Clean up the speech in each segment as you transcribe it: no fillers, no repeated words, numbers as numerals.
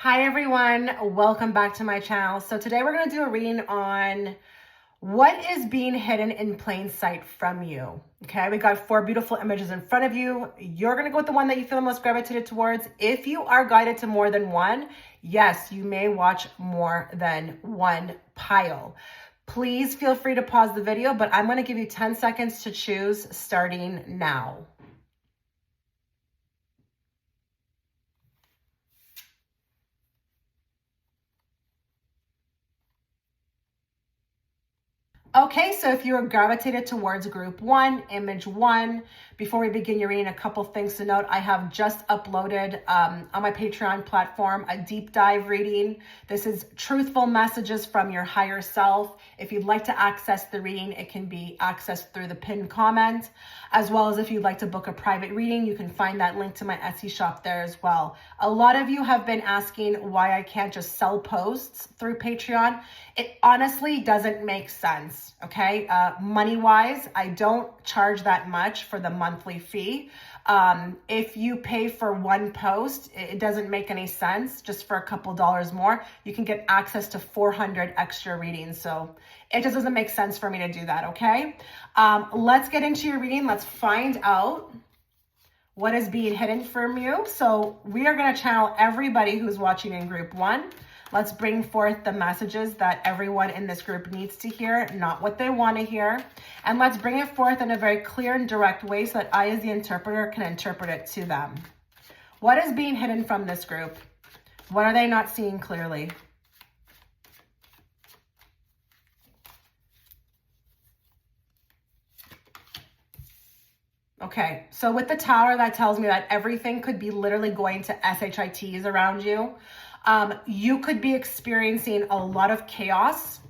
Hi everyone, welcome back to my channel. So today we're going to do a reading on what is being hidden in plain sight from you. Okay, we got 4 beautiful images in front of you. You're going to go with the one that you feel most gravitated towards. If you are guided to more than one, yes, you may watch more than one pile. Please feel free to pause the video, but I'm going to give you 10 seconds to choose starting now. Okay, so if you are gravitated towards group 1, image 1, before we begin your reading, a couple things to note. I have just uploaded on my Patreon platform a deep dive reading. This is truthful messages from your higher self. If you'd like to access the reading, it can be accessed through the pinned comment, as well as if you'd like to book a private reading, you can find that link to my Etsy shop there as well. A lot of you have been asking why I can't just sell posts through Patreon. It honestly doesn't make sense, okay? Money-wise, I don't charge that much for the monthly fee. If you pay for one post, it doesn't make any sense. Just for a couple dollars more, you can get access to 400 extra readings. So it just doesn't make sense for me to do that, okay? Let's get into your reading. Let's find out what is being hidden from you. So we are going to channel everybody who's watching in group 1. Let's bring forth the messages that everyone in this group needs to hear, not what they want to hear. And let's bring it forth in a very clear and direct way so that I, as the interpreter, can interpret it to them. What is being hidden from this group? What are they not seeing clearly? Okay, so with the Tower, that tells me that everything could be literally going to SHITs around you. You could be experiencing a lot of chaos.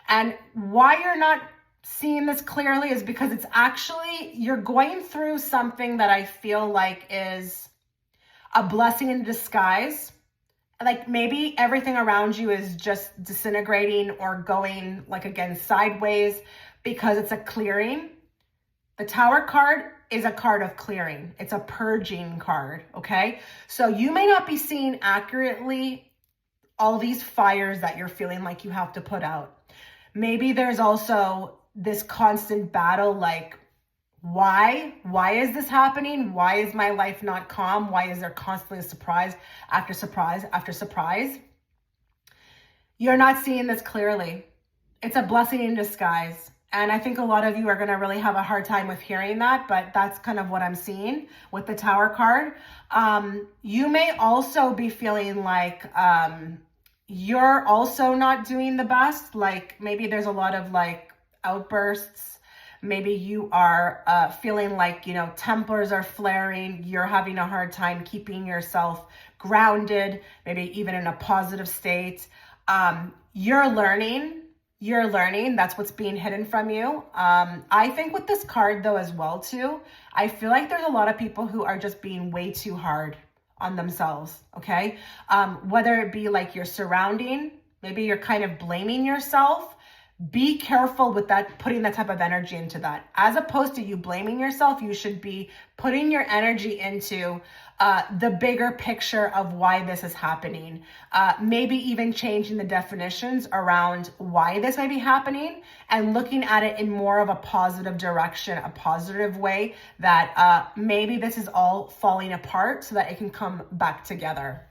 And why you're not seeing this clearly is because it's actually, you're going through something that I feel like is a blessing in disguise. Like maybe everything around you is just disintegrating or going like again sideways because it's a clearing. The Tower card is a card of clearing. It's a purging card, okay? So you may not be seeing accurately all these fires that you're feeling like you have to put out. Maybe there's also this constant battle like, why? Why is this happening? Why is my life not calm? Why is there constantly a surprise after surprise after surprise? You're not seeing this clearly. It's a blessing in disguise. And I think a lot of you are going to really have a hard time with hearing that, but that's kind of what I'm seeing with the Tower card. You may also be feeling like you're also not doing the best. Like maybe there's a lot of like outbursts. Maybe you are feeling like, you know, tempers are flaring. You're having a hard time keeping yourself grounded, maybe even in a positive state. You're learning. That's what's being hidden from you. I think with this card though as well too, I feel like there's a lot of people who are just being way too hard on themselves, okay? Whether it be like your surrounding, maybe you're kind of blaming yourself. Be careful with that, putting that type of energy into that. As opposed to you blaming yourself, you should be putting your energy into the bigger picture of why this is happening. Maybe even changing the definitions around why this may be happening and looking at it in more of a positive direction, a positive way that maybe this is all falling apart so that it can come back together.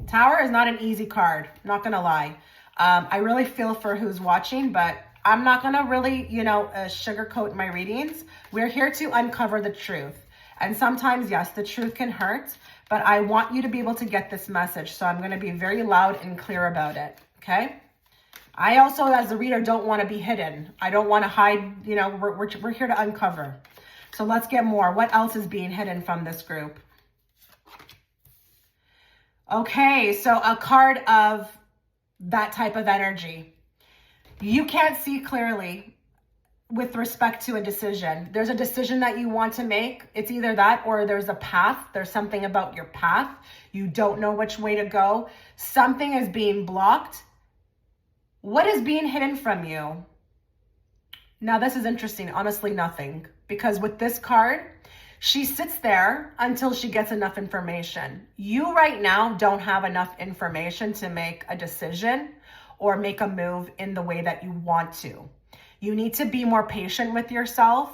Tower is not an easy card, not gonna lie. I really feel for who's watching, but I'm not gonna really, sugarcoat my readings. We're here to uncover the truth. And sometimes, yes, the truth can hurt, but I want you to be able to get this message. So I'm gonna be very loud and clear about it, okay? I also, as a reader, don't wanna be hidden. I don't wanna hide, we're here to uncover. So let's get more. What else is being hidden from this group? Okay, so a card of that type of energy. You can't see clearly with respect to a decision. There's a decision that you want to make. It's either that or there's a path. There's something about your path. You don't know which way to go. Something is being blocked. What is being hidden from you? Now, this is interesting. Honestly, nothing. Because with this card, She sits there until she gets enough information. You right now don't have enough information to make a decision or make a move in the way that you want to. You need to be more patient with yourself.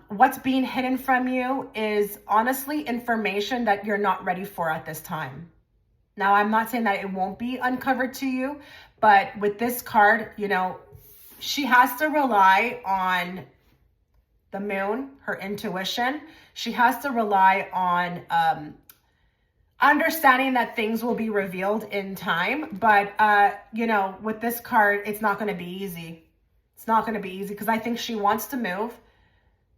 What's being hidden from you is honestly information that you're not ready for at this time. Now, I'm not saying that it won't be uncovered to you, but with this card, you know, she has to rely on the moon, her intuition. She has to rely on understanding that things will be revealed in time. But, you know, with this card, it's not going to be easy. It's not going to be easy because I think she wants to move.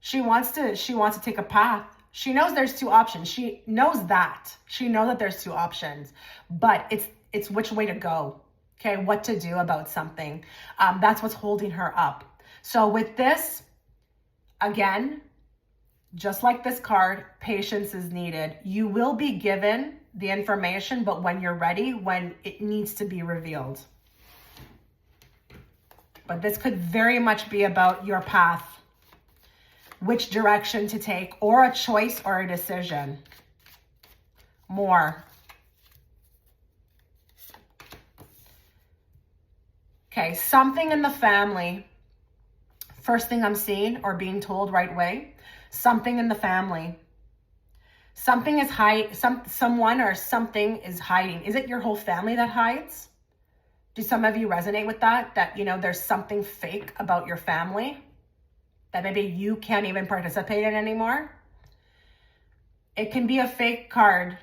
She wants to take a path. She knows there's two options. She knows that. She knows that there's two options, but it's which way to go. Okay, what to do about something. That's what's holding her up. So with this, again, just like this card, patience is needed. You will be given the information, but when you're ready, when it needs to be revealed. But this could very much be about your path, which direction to take, or a choice or a decision. More. Okay, something in the family. First thing I'm seeing or being told right away, something in the family. Something is someone or something is hiding. Is it your whole family that hides? Do some of you resonate with that? That, you know, there's something fake about your family that maybe you can't even participate in anymore? It can be a fake card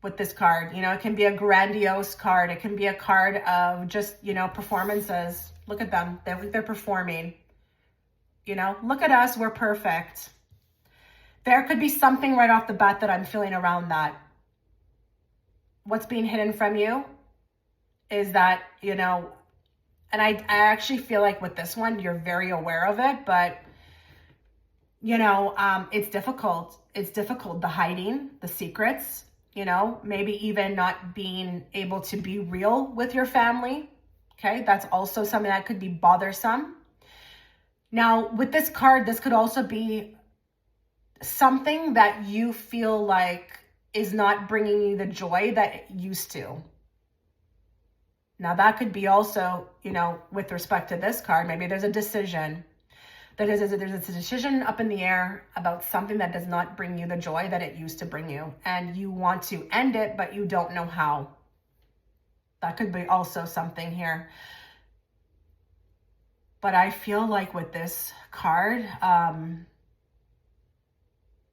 with this card. You know, it can be a grandiose card. It can be a card of just, you know, performances. Look at them. They're performing. You know, look at us. We're perfect. There could be something right off the bat that I'm feeling around that. What's being hidden from you is that, you know, and I actually feel like with this one, you're very aware of it, but you know, it's difficult. It's difficult. The hiding, the secrets, you know, maybe even not being able to be real with your family. Okay. That's also something that could be bothersome. Now with this card, this could also be something that you feel like is not bringing you the joy that it used to. Now that could be also, you know, with respect to this card, maybe there's a decision. There's a decision up in the air about something that does not bring you the joy that it used to bring you. And you want to end it, but you don't know how. That could be also something here. But I feel like with this card,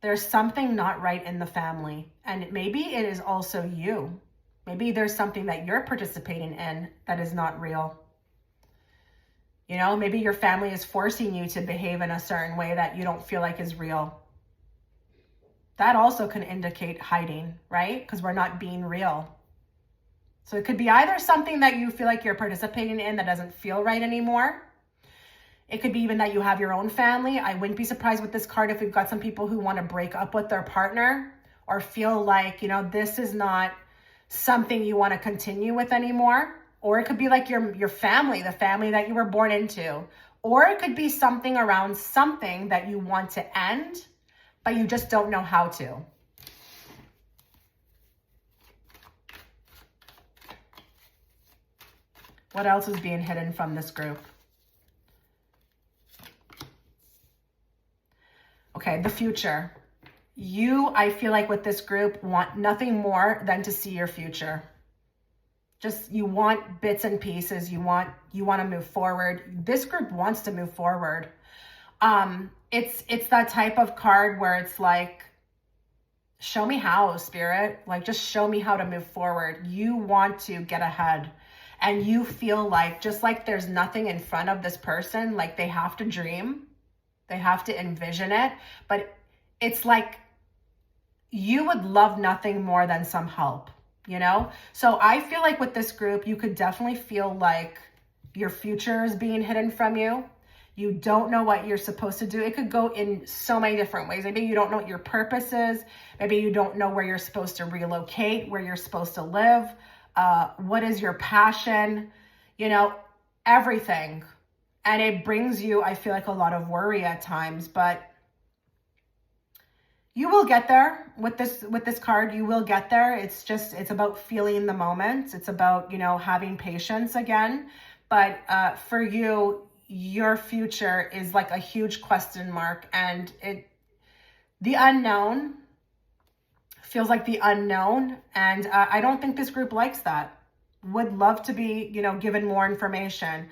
there's something not right in the family. And maybe it is also you. Maybe there's something that you're participating in that is not real. You know, maybe your family is forcing you to behave in a certain way that you don't feel like is real. That also can indicate hiding, right? Because we're not being real. So it could be either something that you feel like you're participating in that doesn't feel right anymore. It could be even that you have your own family. I wouldn't be surprised with this card if we've got some people who want to break up with their partner or feel like, you know, this is not something you want to continue with anymore. Or it could be like your family, the family that you were born into. Or it could be something around something that you want to end, but you just don't know how to. What else is being hidden from this group? Okay, the future. You, I feel like with this group, want nothing more than to see your future. Just, you want bits and pieces. You want to move forward. This group wants to move forward. It's that type of card where it's like, show me how, Spirit. Like, just show me how to move forward. You want to get ahead. And you feel like, just like there's nothing in front of this person, like they have to dream. They have to envision it. But it's like, you would love nothing more than some help. You know, so I feel like with this group, you could definitely feel like your future is being hidden from you. You don't know what you're supposed to do. It could go in so many different ways. Maybe you don't know what your purpose is. Maybe you don't know where you're supposed to relocate, where you're supposed to live. What is your passion? You know, everything. And it brings you, I feel like, a lot of worry at times, but You will get there with this card. You will get there. It's about feeling the moment. It's about, having patience again. But for you, your future is like a huge question mark, and the unknown feels like the unknown. And I don't think this group likes that. Would love to be, given more information,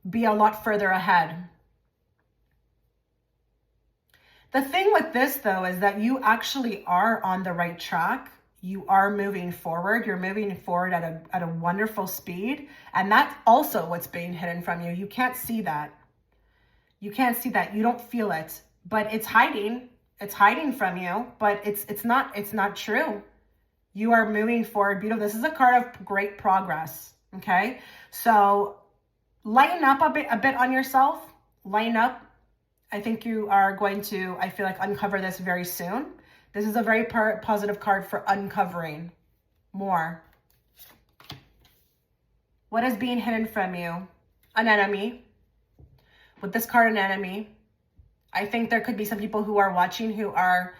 be a lot further ahead. The thing with this, though, is that you actually are on the right track. You are moving forward. You're moving forward at a wonderful speed. And that's also what's being hidden from you. You can't see that. You can't see that. You don't feel it, but it's hiding. It's hiding from you, but it's not true. You are moving forward. Beautiful. This is a card of great progress. Okay. So lighten up a bit on yourself. Lighten up. I think you are going to, I feel like, uncover this very soon. This is a very positive card for uncovering more. What is being hidden from you? An enemy. With this card, an enemy. I think there could be some people who are watching who are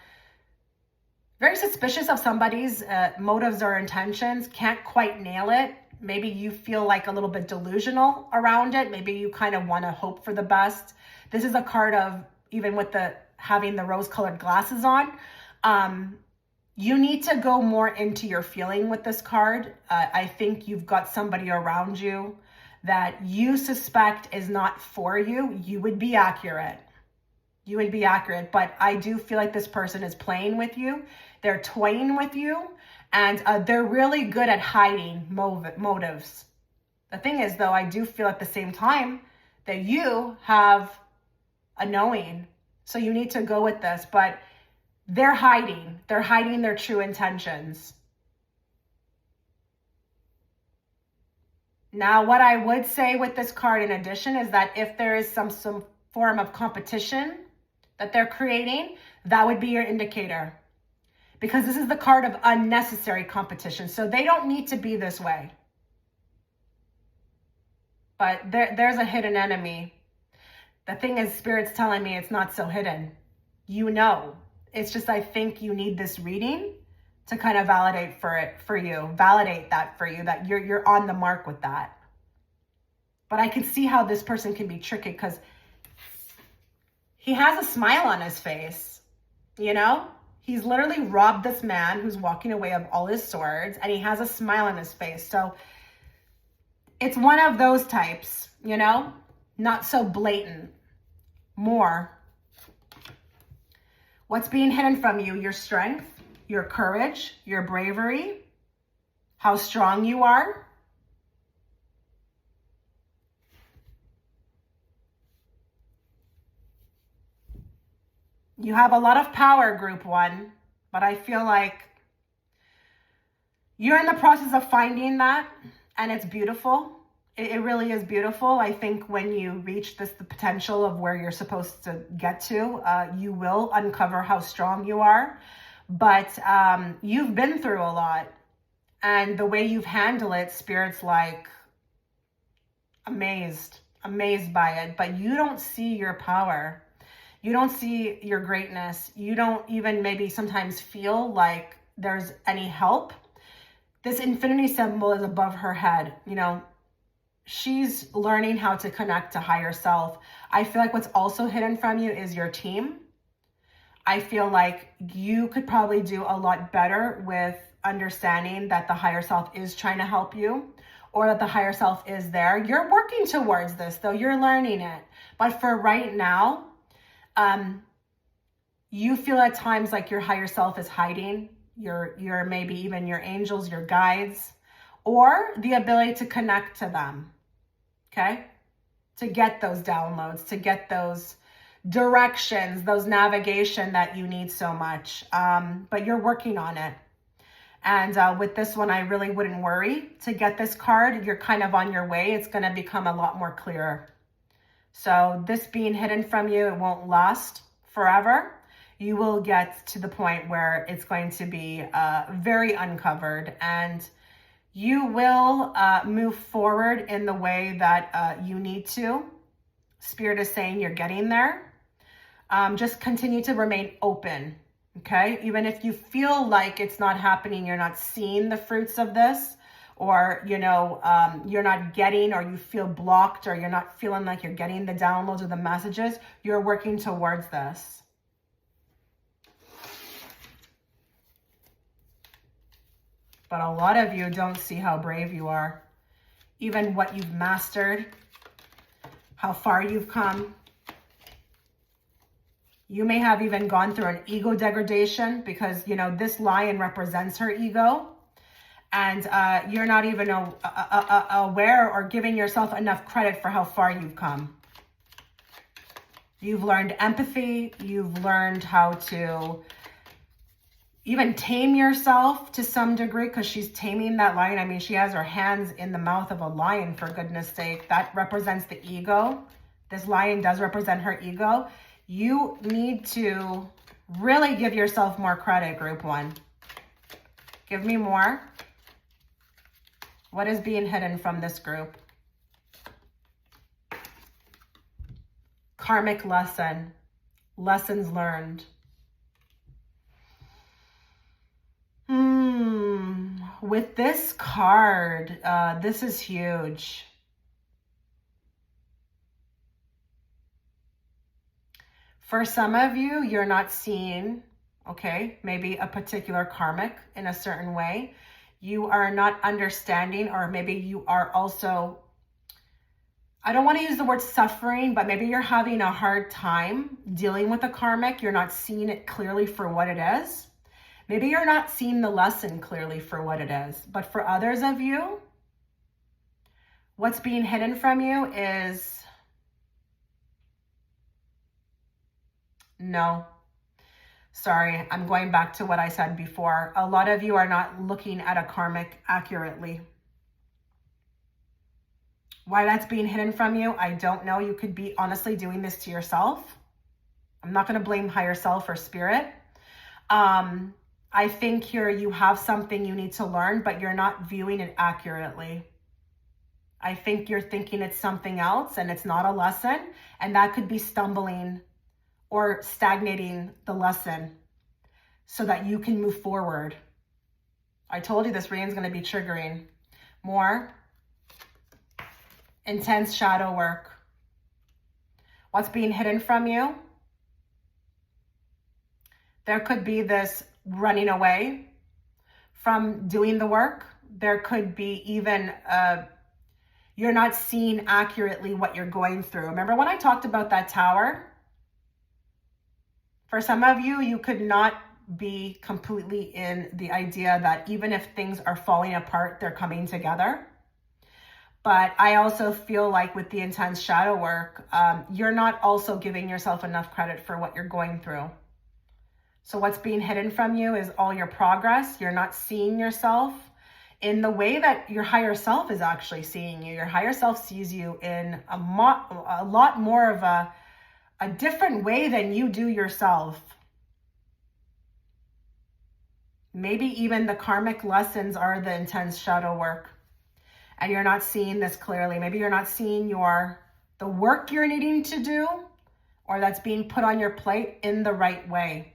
very suspicious of somebody's motives or intentions, can't quite nail it. Maybe you feel like a little bit delusional around it. Maybe you kind of want to hope for the best. This is a card of, even with having the rose-colored glasses on, you need to go more into your feeling with this card. I think you've got somebody around you that you suspect is not for you. You would be accurate. You would be accurate, but I do feel like this person is playing with you. They're toying with you, and they're really good at hiding motives. The thing is, though, I do feel at the same time that you have a knowing. So you need to go with this, but they're hiding. They're hiding their true intentions. Now, what I would say with this card in addition is that if there is some form of competition that they're creating, that would be your indicator. Because this is the card of unnecessary competition. So they don't need to be this way. But there's a hidden enemy. The thing is, Spirit's telling me it's not so hidden. You know. It's just, I think you need this reading to kind of validate for you. Validate that for you, that you're on the mark with that. But I can see how this person can be tricky because he has a smile on his face, He's literally robbed this man who's walking away of all his swords, and he has a smile on his face. So it's one of those types, not so blatant. More. What's being hidden from you? Your strength, your courage, your bravery, how strong you are. You have a lot of power, group one, but I feel like you're in the process of finding that, and it's beautiful. It really is beautiful. I think when you reach the potential of where you're supposed to get to, you will uncover how strong you are. But you've been through a lot, and the way you've handled it, Spirit's like amazed by it. But you don't see your power. You don't see your greatness. You don't even maybe sometimes feel like there's any help. This infinity symbol is above her head. She's learning how to connect to higher self. I feel like what's also hidden from you is your team. I feel like you could probably do a lot better with understanding that the higher self is trying to help you, or that the higher self is there. You're working towards this, though. You're learning it. But for right now, you feel at times like your higher self is hiding, your maybe even your angels, your guides, or the ability to connect to them, okay? To get those downloads, to get those directions, those navigation that you need so much. But you're working on it. And with this one, I really wouldn't worry. To get this card, you're kind of on your way. It's going to become a lot more clearer. So this being hidden from you, it won't last forever. You will get to the point where it's going to be very uncovered, and you will move forward in the way that you need to. Spirit is saying you're getting there. Just continue to remain open. Okay, even if you feel like it's not happening, you're not seeing the fruits of this, or you're not getting, or you feel blocked, or you're not feeling like you're getting the downloads or the messages, you're working towards this. But a lot of you don't see how brave you are, even what you've mastered, how far you've come. You may have even gone through an ego degradation, because, this lion represents her ego. And you're not even aware or giving yourself enough credit for how far you've come. You've learned empathy. You've learned how to even tame yourself to some degree, because she's taming that lion. I mean, she has her hands in the mouth of a lion, for goodness sake. That represents the ego. This lion does represent her ego. You need to really give yourself more credit, group one. Give me more. What is being hidden from this group? Karmic lesson. Lessons learned. With this card, this is huge. For some of you, you're not seeing, okay, maybe a particular karmic in a certain way. You are not understanding, or maybe you are also, I don't want to use the word suffering, but maybe you're having a hard time dealing with a karmic. You're not seeing it clearly for what it is. Maybe you're not seeing the lesson clearly for what it is. But for others of you, what's being hidden from you is no. Sorry, I'm going back to what I said before. A lot of you are not looking at a karmic accurately. Why that's being hidden from you, I don't know. You could be honestly doing this to yourself. I'm not going to blame higher self or spirit. I think here you have something you need to learn, but you're not viewing it accurately. I think you're thinking it's something else, and it's not a lesson, and that could be stumbling or stagnating the lesson so that you can move forward. I told you this reading is going to be triggering. More intense shadow work. What's being hidden from you? There could be this running away from doing the work. There could be even you're not seeing accurately what you're going through. Remember when I talked about that tower? For some of you, you could not be completely in the idea that even if things are falling apart, they're coming together. But I also feel like with the intense shadow work, you're not also giving yourself enough credit for what you're going through. So what's being hidden from you is all your progress. You're not seeing yourself in the way that your higher self is actually seeing you. Your higher self sees you in a lot more of a different way than you do yourself. Maybe even the karmic lessons are the intense shadow work, and you're not seeing this clearly. Maybe you're not seeing the work you're needing to do, or that's being put on your plate in the right way.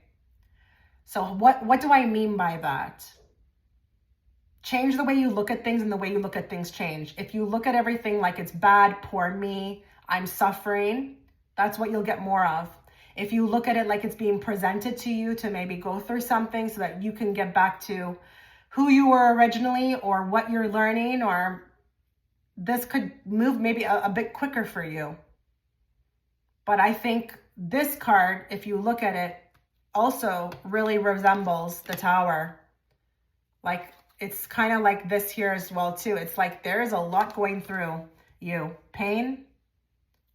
So what do I mean by that? Change the way you look at things, and the way you look at things change. If you look at everything like it's bad, poor me, I'm suffering, that's what you'll get more of. If you look at it like it's being presented to you to maybe go through something so that you can get back to who you were originally, or what you're learning, or this could move maybe a bit quicker for you. But I think this card, if you look at it, also really resembles the tower. Like, it's kind of like this here as well too. It's like there is a lot going through you. Pain,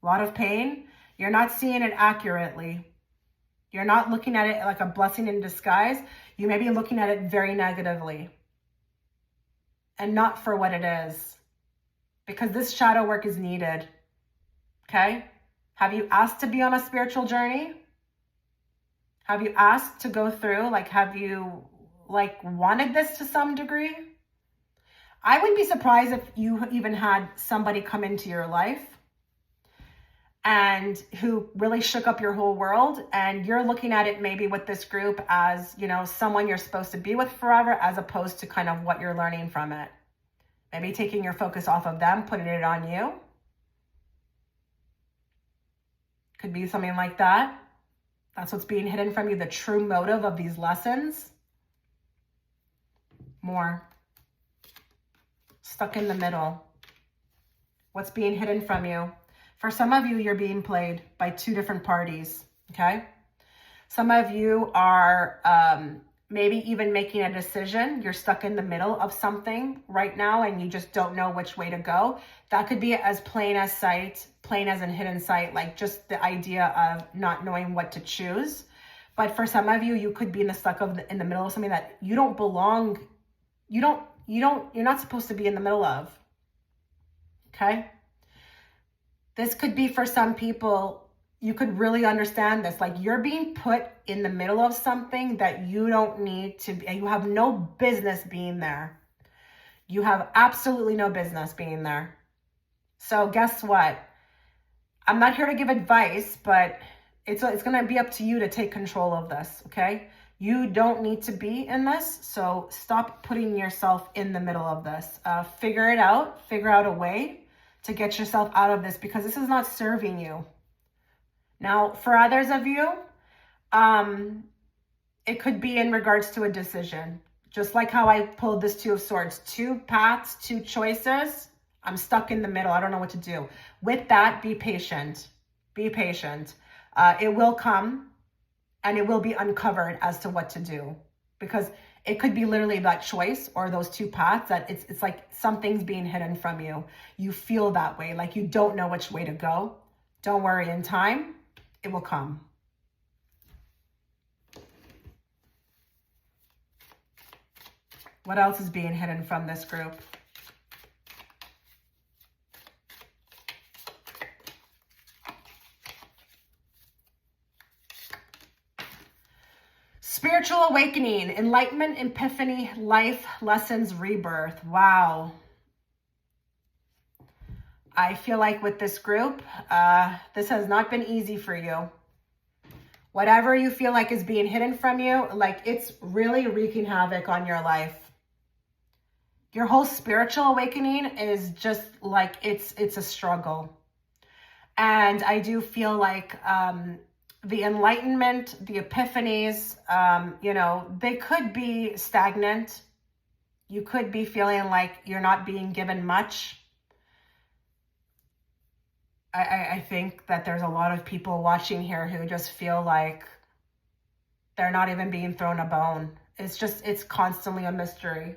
a lot of pain. You're not seeing it accurately. You're not looking at it like a blessing in disguise. You may be looking at it very negatively, and not for what it is, because this shadow work is needed. Okay? Have you asked to be on a spiritual journey? Have you asked to go through, have you wanted this to some degree? I wouldn't be surprised if you even had somebody come into your life and who really shook up your whole world. And you're looking at it maybe with this group as, you know, someone you're supposed to be with forever, as opposed to kind of what you're learning from it. Maybe taking your focus off of them, putting it on you. Could be something like that. That's what's being hidden from you, the true motive of these lessons. More. Stuck in the middle. What's being hidden from you? For some of you, you're being played by two different parties, okay? Some of you are maybe even making a decision. You're stuck in the middle of something right now and you just don't know which way to go. That could be as plain as sight, plain as in hidden sight, like just the idea of not knowing what to choose. But for some of you, you could be in the middle of something that you don't belong. You're not supposed to be in the middle of. Okay? This could be for some people, you could really understand this. Like you're being put in the middle of something that you don't need to be, and you have no business being there. You have absolutely no business being there. So guess what? I'm not here to give advice, but it's going to be up to you to take control of this, okay? You don't need to be in this, so stop putting yourself in the middle of this. Figure it out. Figure out a way to get yourself out of this, because this is not serving you. Now, for others of you, it could be in regards to a decision. Just like how I pulled this Two of Swords. Two paths, two choices. I'm stuck in the middle. I don't know what to do. With that, be patient. Be patient. It will come and it will be uncovered as to what to do. Because it could be literally that choice or those two paths that it's like something's being hidden from you. You feel that way, like you don't know which way to go. Don't worry, in time, it will come. What else is being hidden from this group? Spiritual awakening, enlightenment, epiphany, life lessons, rebirth. Wow. I feel like with this group, this has not been easy for you. Whatever you feel like is being hidden from you, like it's really wreaking havoc on your life. Your whole spiritual awakening is just like, it's a struggle. And I do feel like the enlightenment, the epiphanies, you know, they could be stagnant. You could be feeling like you're not being given much. I think that there's a lot of people watching here who just feel like they're not even being thrown a bone. It's constantly a mystery.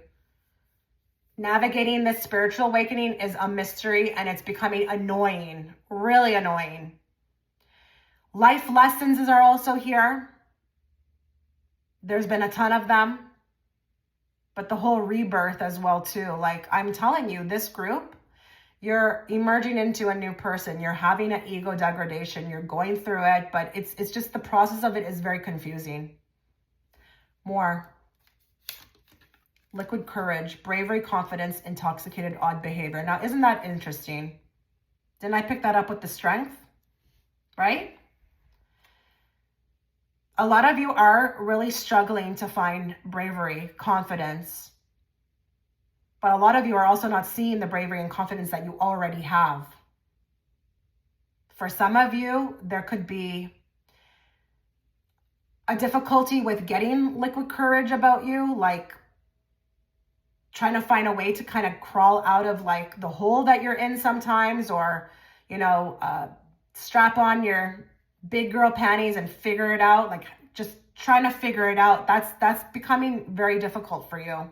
Navigating this spiritual awakening is a mystery, and it's becoming annoying, really annoying. Life lessons are also here. There's been a ton of them, but the whole rebirth as well too. Like I'm telling you, this group, you're emerging into a new person. You're having an ego degradation. You're going through it, but it's just the process of it is very confusing. More. Liquid courage, bravery, confidence, intoxicated, odd behavior. Now, isn't that interesting? Didn't I pick that up with the strength? Right? A lot of you are really struggling to find bravery, confidence. But a lot of you are also not seeing the bravery and confidence that you already have. For some of you, there could be a difficulty with getting liquid courage about you, like trying to find a way to kind of crawl out of like the hole that you're in sometimes, or, you know, strap on your big girl panties and figure it out. Like just trying to figure it out. That's becoming very difficult for you.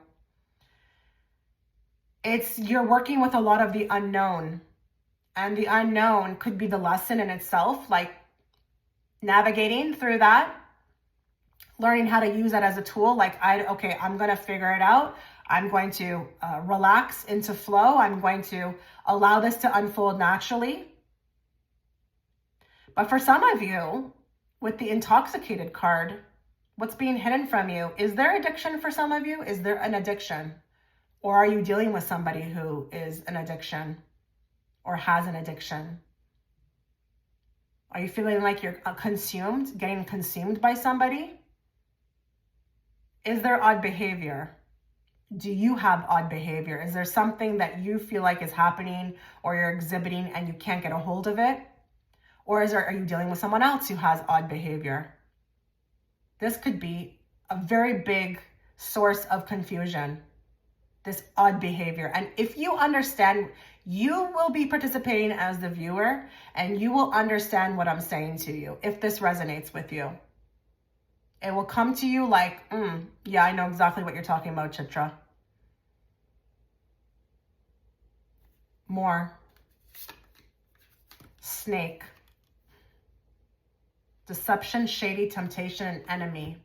You're working with a lot of the unknown, and the unknown could be the lesson in itself, like navigating through that, learning how to use that as a tool. Like, okay, I'm going to figure it out. I'm going to relax into flow. I'm going to allow this to unfold naturally. But for some of you, with the intoxicated card, what's being hidden from you? Is there addiction for some of you? Is there an addiction? Or are you dealing with somebody who is an addiction or has an addiction? Are you feeling like you're consumed, getting consumed by somebody? Is there odd behavior? Do you have odd behavior? Is there something that you feel like is happening or you're exhibiting and you can't get a hold of it? Or are you dealing with someone else who has odd behavior? This could be a very big source of confusion, this odd behavior. And if you understand, you will be participating as the viewer and you will understand what I'm saying to you if this resonates with you. It will come to you like, yeah, I know exactly what you're talking about, Chitra. More. Snake. Deception, shady, temptation, and enemy.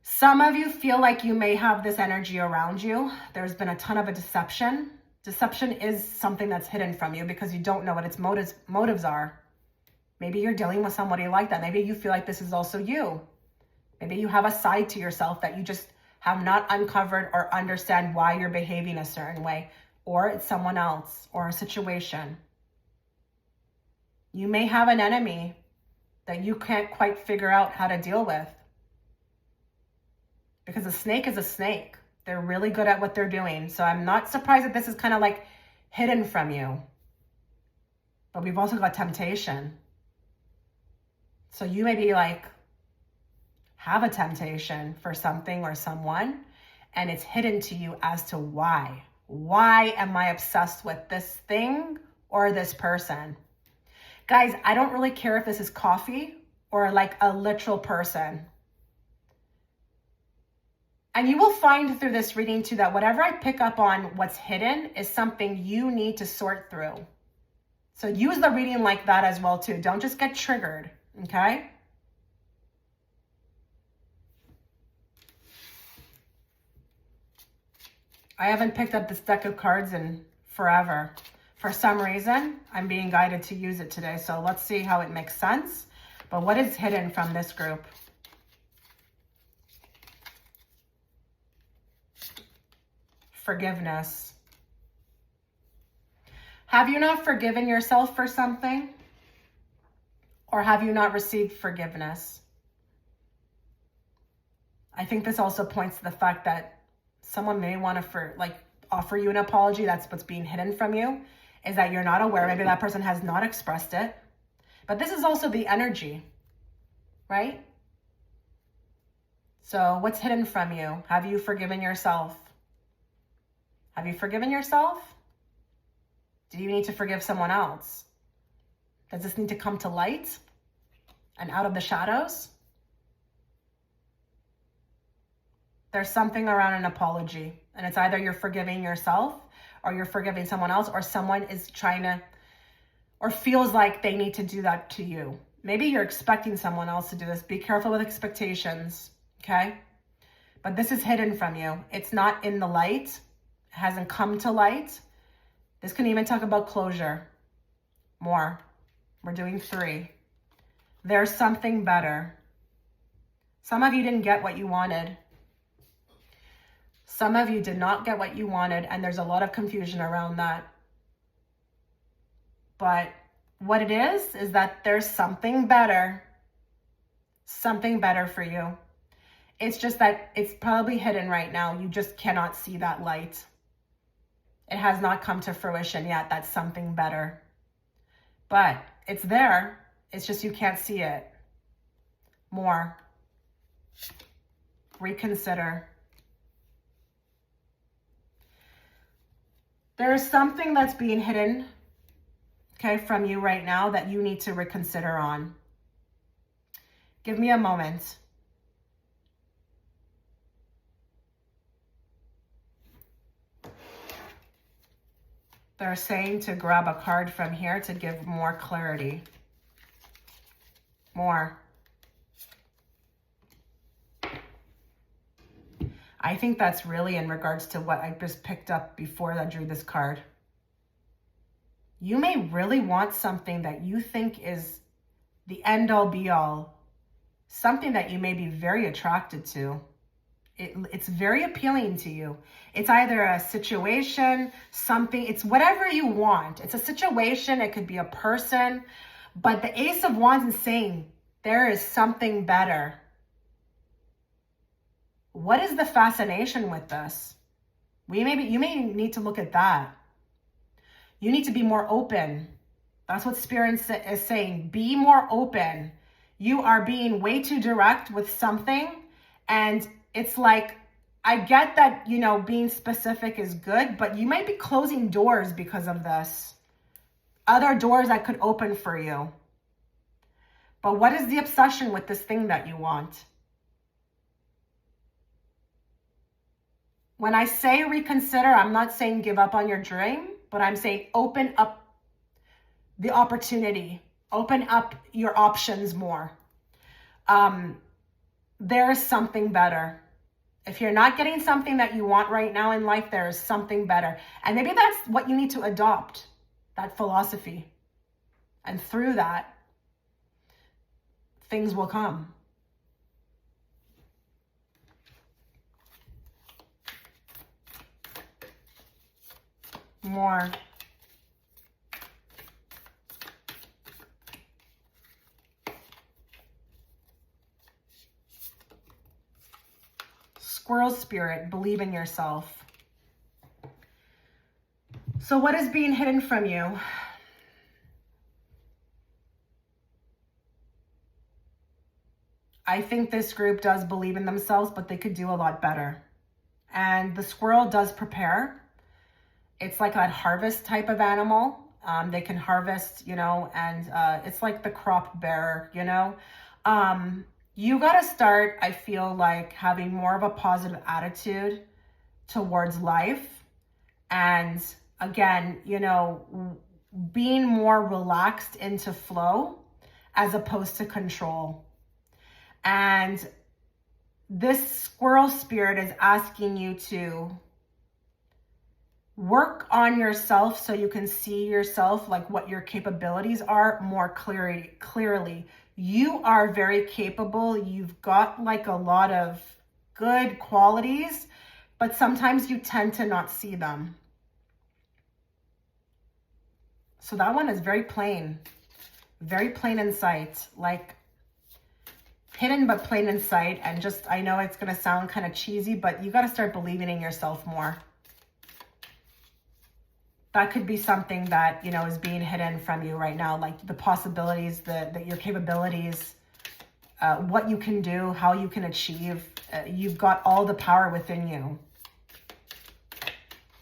Some of you feel like you may have this energy around you. There's been a ton of a deception. Deception is something that's hidden from you because you don't know what its motives are. Maybe you're dealing with somebody like that. Maybe you feel like this is also you. Maybe you have a side to yourself that you just have not uncovered or understand why you're behaving a certain way. Or it's someone else or a situation. You may have an enemy that you can't quite figure out how to deal with. Because a snake is a snake. They're really good at what they're doing. So I'm not surprised that this is kind of like hidden from you. But we've also got temptation. So you may be like, have a temptation for something or someone, and it's hidden to you as to why. Why am I obsessed with this thing or this person? Guys, I don't really care if this is coffee or like a literal person. And you will find through this reading too that whatever I pick up on what's hidden is something you need to sort through. So use the reading like that as well too. Don't just get triggered, okay? I haven't picked up this deck of cards in forever. For some reason, I'm being guided to use it today. So let's see how it makes sense. But what is hidden from this group? Forgiveness. Have you not forgiven yourself for something? Or have you not received forgiveness? I think this also points to the fact that someone may want to offer you an apology. That's what's being hidden from you, is that you're not aware. Maybe that person has not expressed it. But this is also the energy, right? So what's hidden from you? Have you forgiven yourself? Have you forgiven yourself? Do you need to forgive someone else? Does this need to come to light and out of the shadows? There's something around an apology, and it's either you're forgiving yourself or you're forgiving someone else, or someone is trying to, or feels like they need to do that to you. Maybe you're expecting someone else to do this. Be careful with expectations, okay? But this is hidden from you. It's not in the light. It hasn't come to light. This can even talk about closure. More. We're doing 3. There's something better. Some of you didn't get what you wanted. Some of you did not get what you wanted, and there's a lot of confusion around that. But what it is that there's something better for you. It's just that it's probably hidden right now. You just cannot see that light. It has not come to fruition yet. That's something better. But it's there. It's just you can't see it. More. Reconsider. There is something that's being hidden, okay, from you right now that you need to reconsider on. Give me a moment. They're saying to grab a card from here to give more clarity. More. I think that's really in regards to what I just picked up before I drew this card. You may really want something that you think is the end all be all. Something that you may be very attracted to. It's very appealing to you. It's either a situation, something, it's whatever you want. It's a situation, it could be a person, But the Ace of Wands is saying there is something better. What is the fascination with this? You may need to look at that. You need to be more open. That's what Spirit is saying. Be more open. You are being way too direct with something. And it's like, I get that, you know, being specific is good, but you might be closing doors because of this. Other doors that could open for you. But what is the obsession with this thing that you want? When I say reconsider, I'm not saying give up on your dream, but I'm saying open up the opportunity. Open up your options more. There is something better. If you're not getting something that you want right now in life, there is something better. And maybe that's what you need to adopt, that philosophy. And through that, things will come. More. Squirrel spirit, believe in yourself. So what is being hidden from you? I think this group does believe in themselves, but they could do a lot better. And the squirrel does prepare. It's like a harvest type of animal. They can harvest, you know, and it's like the crop bearer, you know. You got to start, I feel like, having more of a positive attitude towards life. And again, you know, being more relaxed into flow as opposed to control. And this squirrel spirit is asking you to work on yourself so you can see yourself, like what your capabilities are, more clearly. You are very capable. You've got like a lot of good qualities, but sometimes you tend to not see them. So that one is very plain in sight, like hidden but plain in sight. And just, I know it's going to sound kind of cheesy, but you got to start believing in yourself more. That could be something that, you know, is being hidden from you right now, like the possibilities, your capabilities, what you can do, how you can achieve. You've got all the power within you.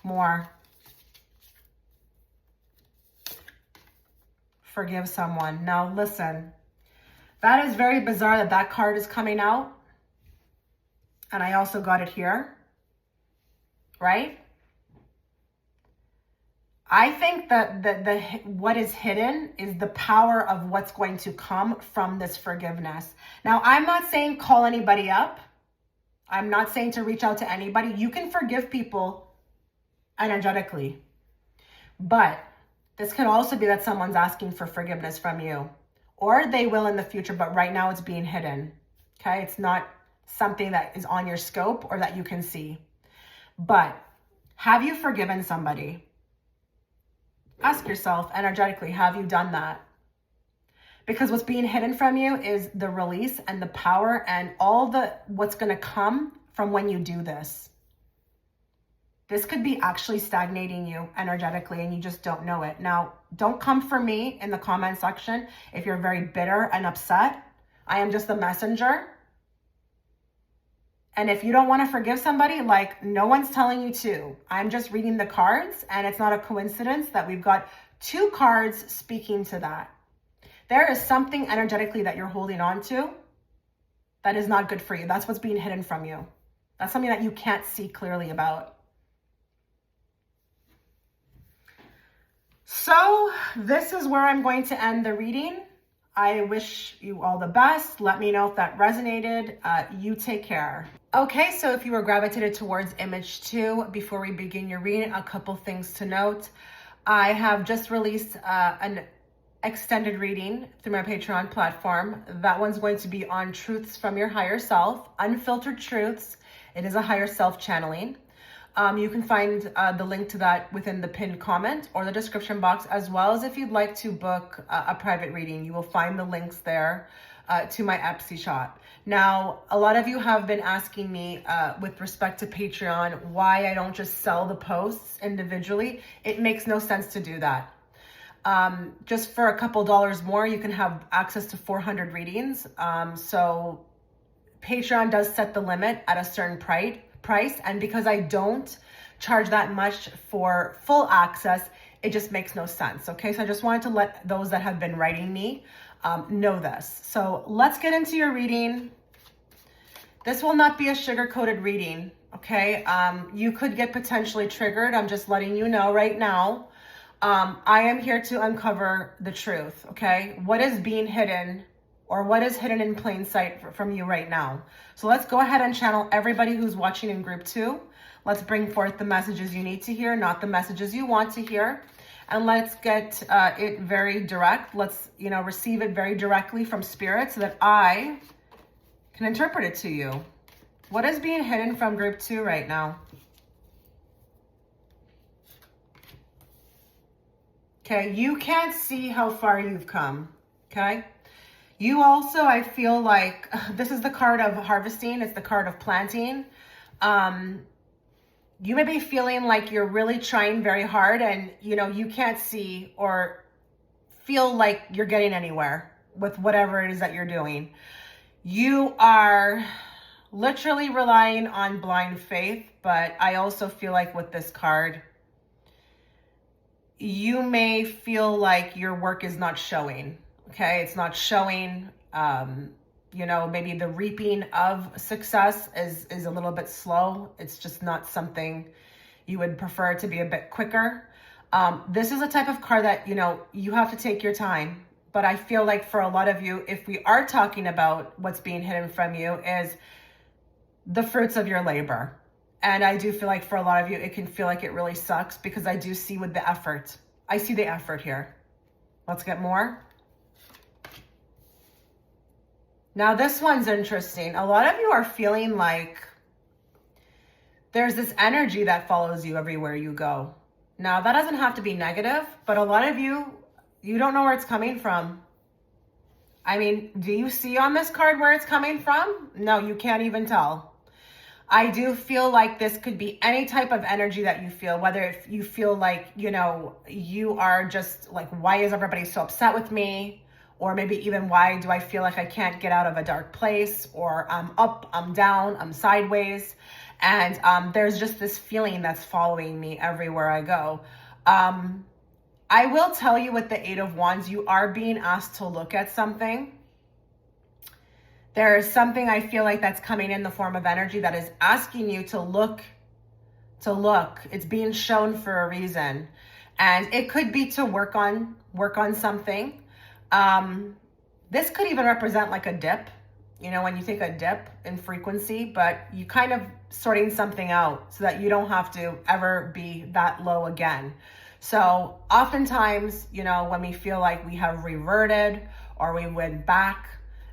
More. Forgive someone. Now, listen. That is very bizarre that that card is coming out. And I also got it here. Right? I think that what is hidden is the power of what's going to come from this forgiveness. Now, I'm not saying call anybody up. I'm not saying to reach out to anybody. You can forgive people energetically. But this could also be that someone's asking for forgiveness from you. Or they will in the future, but right now it's being hidden. Okay? It's not something that is on your scope or that you can see. But have you forgiven somebody? Ask yourself energetically, have you done that? Because what's being hidden from you is the release and the power and all what's going to come from when you do this. This could be actually stagnating you energetically and you just don't know it. Now, don't come for me in the comment section if you're very bitter and upset. I am just the messenger. And if you don't want to forgive somebody, like, no one's telling you to. I'm just reading the cards, and it's not a coincidence that we've got two cards speaking to that. There is something energetically that you're holding on to that is not good for you. That's what's being hidden from you. That's something that you can't see clearly about. So this is where I'm going to end the reading. I wish you all the best. Let me know if that resonated. You take care. Okay, so if you were gravitated towards image 2, before we begin your reading, a couple things to note. I have just released an extended reading through my Patreon platform. That one's going to be on truths from your higher self, unfiltered truths. It is a higher self channeling. You can find the link to that within the pinned comment or the description box, as well as if you'd like to book a private reading, you will find the links there to my Etsy shop. Now, a lot of you have been asking me with respect to Patreon, why I don't just sell the posts individually. It makes no sense to do that. Just for a couple dollars more, you can have access to 400 readings. So Patreon does set the limit at a certain price. And because I don't charge that much for full access, it just makes no sense. Okay, so I just wanted to let those that have been writing me know this. So let's get into your reading. This will not be a sugar-coated reading, okay? You could get potentially triggered. I'm just letting you know right now. I am here to uncover the truth, okay? What is being hidden, or what is hidden in plain sight from you right now? So let's go ahead and channel everybody who's watching in group 2. Let's bring forth the messages you need to hear, not the messages you want to hear. And let's get it very direct. Let's, receive it very directly from Spirit so that I can interpret it to you. What is being hidden from group 2 right now? Okay, you can't see how far you've come, okay? You also, I feel like, this is the card of harvesting. It's the card of planting. You may be feeling like you're really trying very hard and, you can't see or feel like you're getting anywhere with whatever it is that you're doing. You are literally relying on blind faith, but I also feel like with this card, you may feel like your work is not showing, okay? It's not showing, maybe the reaping of success is a little bit slow. It's just not something you would prefer to be a bit quicker. This is a type of card that, you have to take your time. But I feel like for a lot of you, if we are talking about what's being hidden from you, is the fruits of your labor. And I do feel like for a lot of you, it can feel like it really sucks because I do see with the effort. I see the effort here. Let's get more. Now this one's interesting. A lot of you are feeling like there's this energy that follows you everywhere you go. Now that doesn't have to be negative, but a lot of you don't know where it's coming from. I mean, do you see on this card where it's coming from? No, you can't even tell. I do feel like this could be any type of energy that you feel, whether if you feel like, you are just like, why is everybody so upset with me? Or maybe even, why do I feel like I can't get out of a dark place? Or I'm up, I'm down, I'm sideways. And there's just this feeling that's following me everywhere I go. I will tell you with the 8 of Wands, you are being asked to look at something. There is something I feel like that's coming in the form of energy that is asking you to look. It's being shown for a reason. And it could be to work on something. This could even represent like a dip, when you take a dip in frequency, but you kind of sorting something out so that you don't have to ever be that low again. So oftentimes, when we feel like we have reverted or we went back,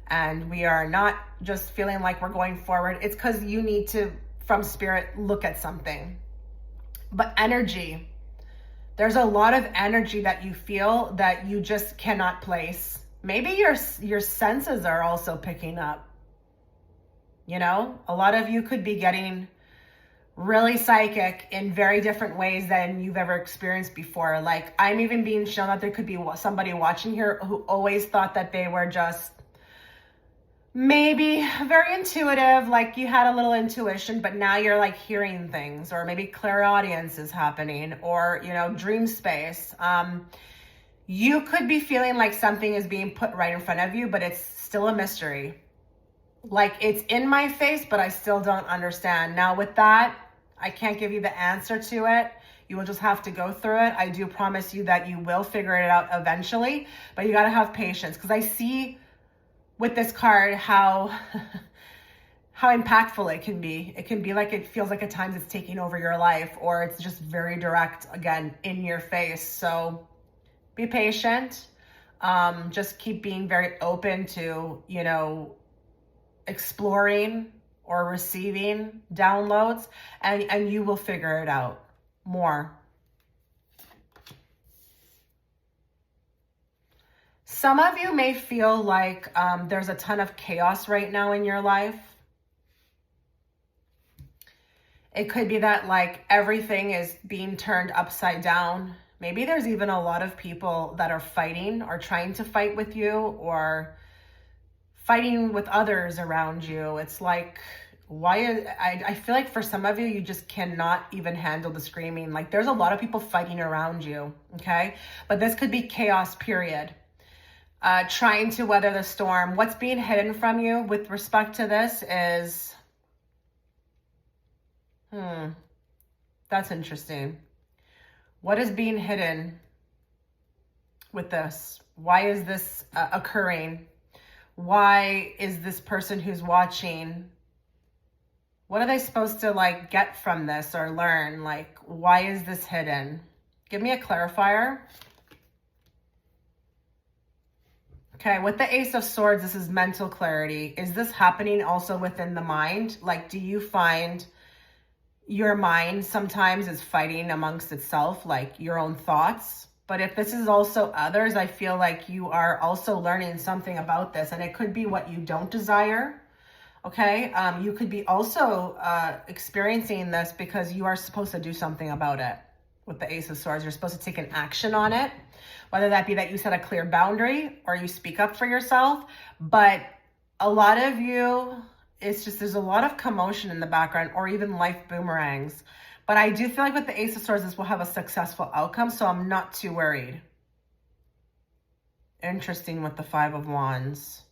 and we are not just feeling like we're going forward, it's because you need to, from Spirit, look at something. But energy, there's a lot of energy that you feel that you just cannot place. Maybe your senses are also picking up. A lot of you could be getting really psychic in very different ways than you've ever experienced before. Like, I'm even being shown that there could be somebody watching here who always thought that they were just maybe very intuitive, like you had a little intuition, but now you're like hearing things, or maybe clairaudience is happening, or, dream space. You could be feeling like something is being put right in front of you, but it's still a mystery. Like, it's in my face, but I still don't understand. Now with that, I can't give you the answer to it. You will just have to go through it. I do promise you that you will figure it out eventually, but you got to have patience, because I see with this card how impactful it can be. It can be like, it feels like at times it's taking over your life, or it's just very direct, again, in your face. So be patient. Just keep being very open to, exploring or receiving downloads, and you will figure it out more. Some of you may feel like there's a ton of chaos right now in your life. It could be that like everything is being turned upside down. Maybe there's even a lot of people that are fighting or trying to fight with you or fighting with others around you. It's like, I feel like for some of you, you just cannot even handle the screaming. Like there's a lot of people fighting around you, okay? But this could be chaos, period. Trying to weather the storm. What's being hidden from you with respect to this is, that's interesting. What is being hidden with this? Why is this occurring? Why is this person who's watching, what are they supposed to like get from this or learn? Like, why is this hidden? Give me a clarifier. Okay, with the Ace of Swords, this is mental clarity. Is this happening also within the mind? Like, do you find your mind sometimes is fighting amongst itself, like your own thoughts? But if this is also others, I feel like you are also learning something about this, and it could be what you don't desire. Okay, you could be also experiencing this because you are supposed to do something about it. With the Ace of Swords, you're supposed to take an action on it, whether that be that you set a clear boundary or you speak up for yourself. But a lot of you, it's just, there's a lot of commotion in the background or even life boomerangs. But I do feel like with the Ace of Swords, this will have a successful outcome, so I'm not too worried. Interesting with the Five of Wands.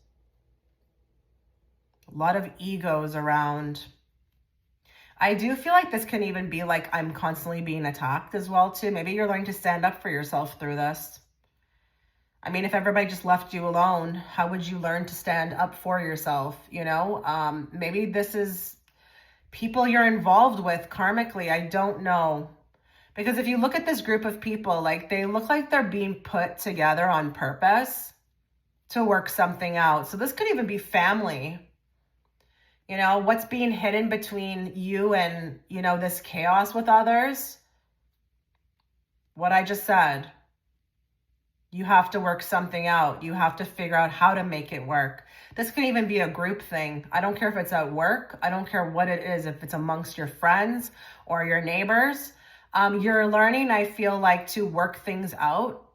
A lot of egos around. I do feel like this can even be like I'm constantly being attacked as well too. Maybe you're learning to stand up for yourself through this. I mean, if everybody just left you alone, how would you learn to stand up for yourself? You know, maybe this is people you're involved with karmically. I don't know. Because if you look at this group of people, like they look like they're being put together on purpose to work something out. So this could even be family. You know, what's being hidden between you and, you know, this chaos with others? What I just said. You have to work something out. You have to figure out how to make it work. This could even be a group thing. I don't care if it's at work. I don't care what it is, if it's amongst your friends or your neighbors. You're learning, I feel like, to work things out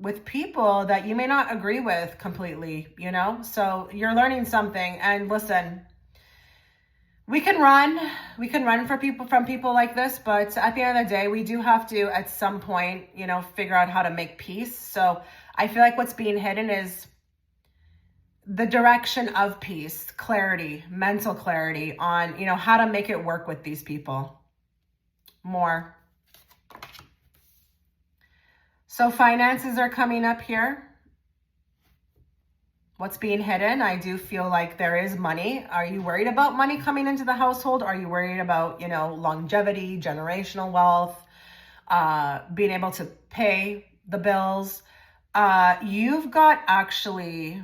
with people that you may not agree with completely, you know? So you're learning something. And listen, we can run from people like this, but at the end of the day, we do have to, at some point, you know, figure out how to make peace. So I feel like what's being hidden is the direction of peace, clarity, mental clarity on, you know, how to make it work with these people more. So finances are coming up here. What's being hidden? I do feel like there is money. Are you worried about money coming into the household? Are you worried about, you know, longevity, generational wealth, being able to pay the bills? You've got actually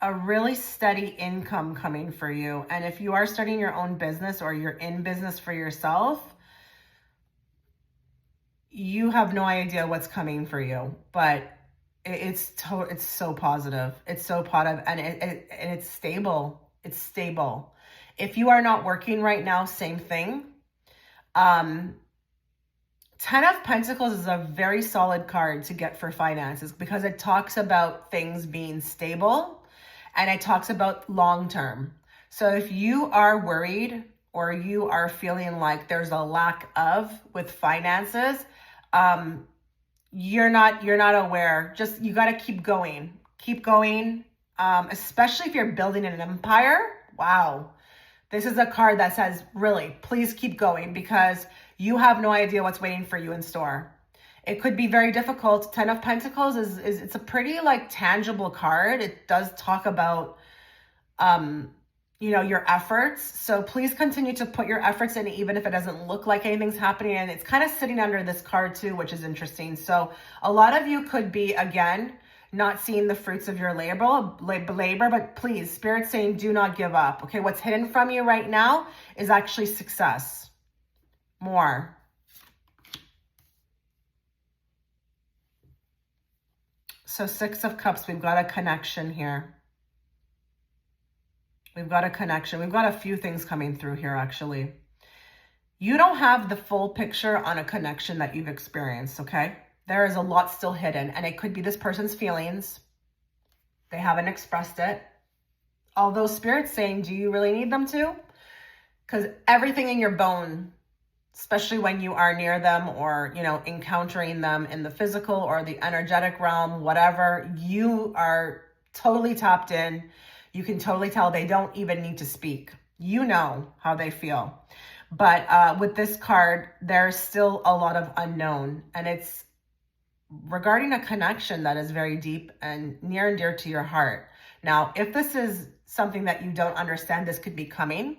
a really steady income coming for you. And if you are starting your own business or you're in business for yourself, you have no idea what's coming for you, but it's so positive. It's so positive, and it's stable. It's stable. If you are not working right now, same thing. 10 of Pentacles is a very solid card to get for finances because it talks about things being stable and it talks about long term. So if you are worried or you are feeling like there's a lack of with finances, you're not aware. Just, you got to keep going, especially if you're building an empire. Wow. This is a card that says, really, please keep going because you have no idea what's waiting for you in store. It could be very difficult. 10 of Pentacles is it's a pretty like tangible card. It does talk about, you know, your efforts. So please continue to put your efforts in, even if it doesn't look like anything's happening. And it's kind of sitting under this card too, which is interesting. So a lot of you could be, again, not seeing the fruits of your labor, but please, Spirit's saying do not give up. Okay, what's hidden from you right now is actually success. More. So 6 of Cups, we've got a connection here. We've got a connection. We've got a few things coming through here, actually. You don't have the full picture on a connection that you've experienced, okay? There is a lot still hidden, and it could be this person's feelings. They haven't expressed it. Although Spirit's saying, do you really need them to? Because everything in your bone, especially when you are near them or, you know, encountering them in the physical or the energetic realm, whatever, you are totally tapped in. You can totally tell they don't even need to speak. You know how they feel. But with this card, there's still a lot of unknown, and it's regarding a connection that is very deep and near and dear to your heart. Now, if this is something that you don't understand, this could be coming.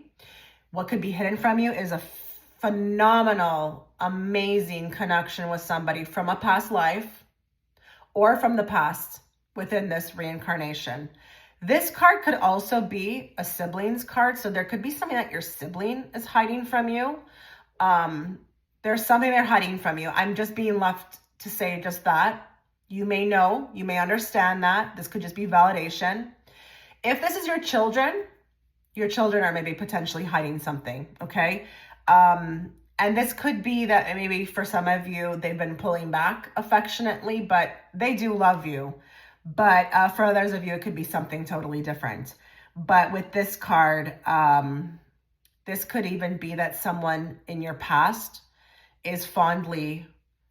What could be hidden from you is a phenomenal, amazing connection with somebody from a past life or from the past within this reincarnation. This card could also be a sibling's card. So there could be something that your sibling is hiding from you. There's something they're hiding from you. I'm just being left to say just that. You may know, you may understand that. This could just be validation. If this is your children are maybe potentially hiding something, okay? And this could be that maybe for some of you, they've been pulling back affectionately, but they do love you. But for others of you, it could be something totally different. But with this card, this could even be that someone in your past is fondly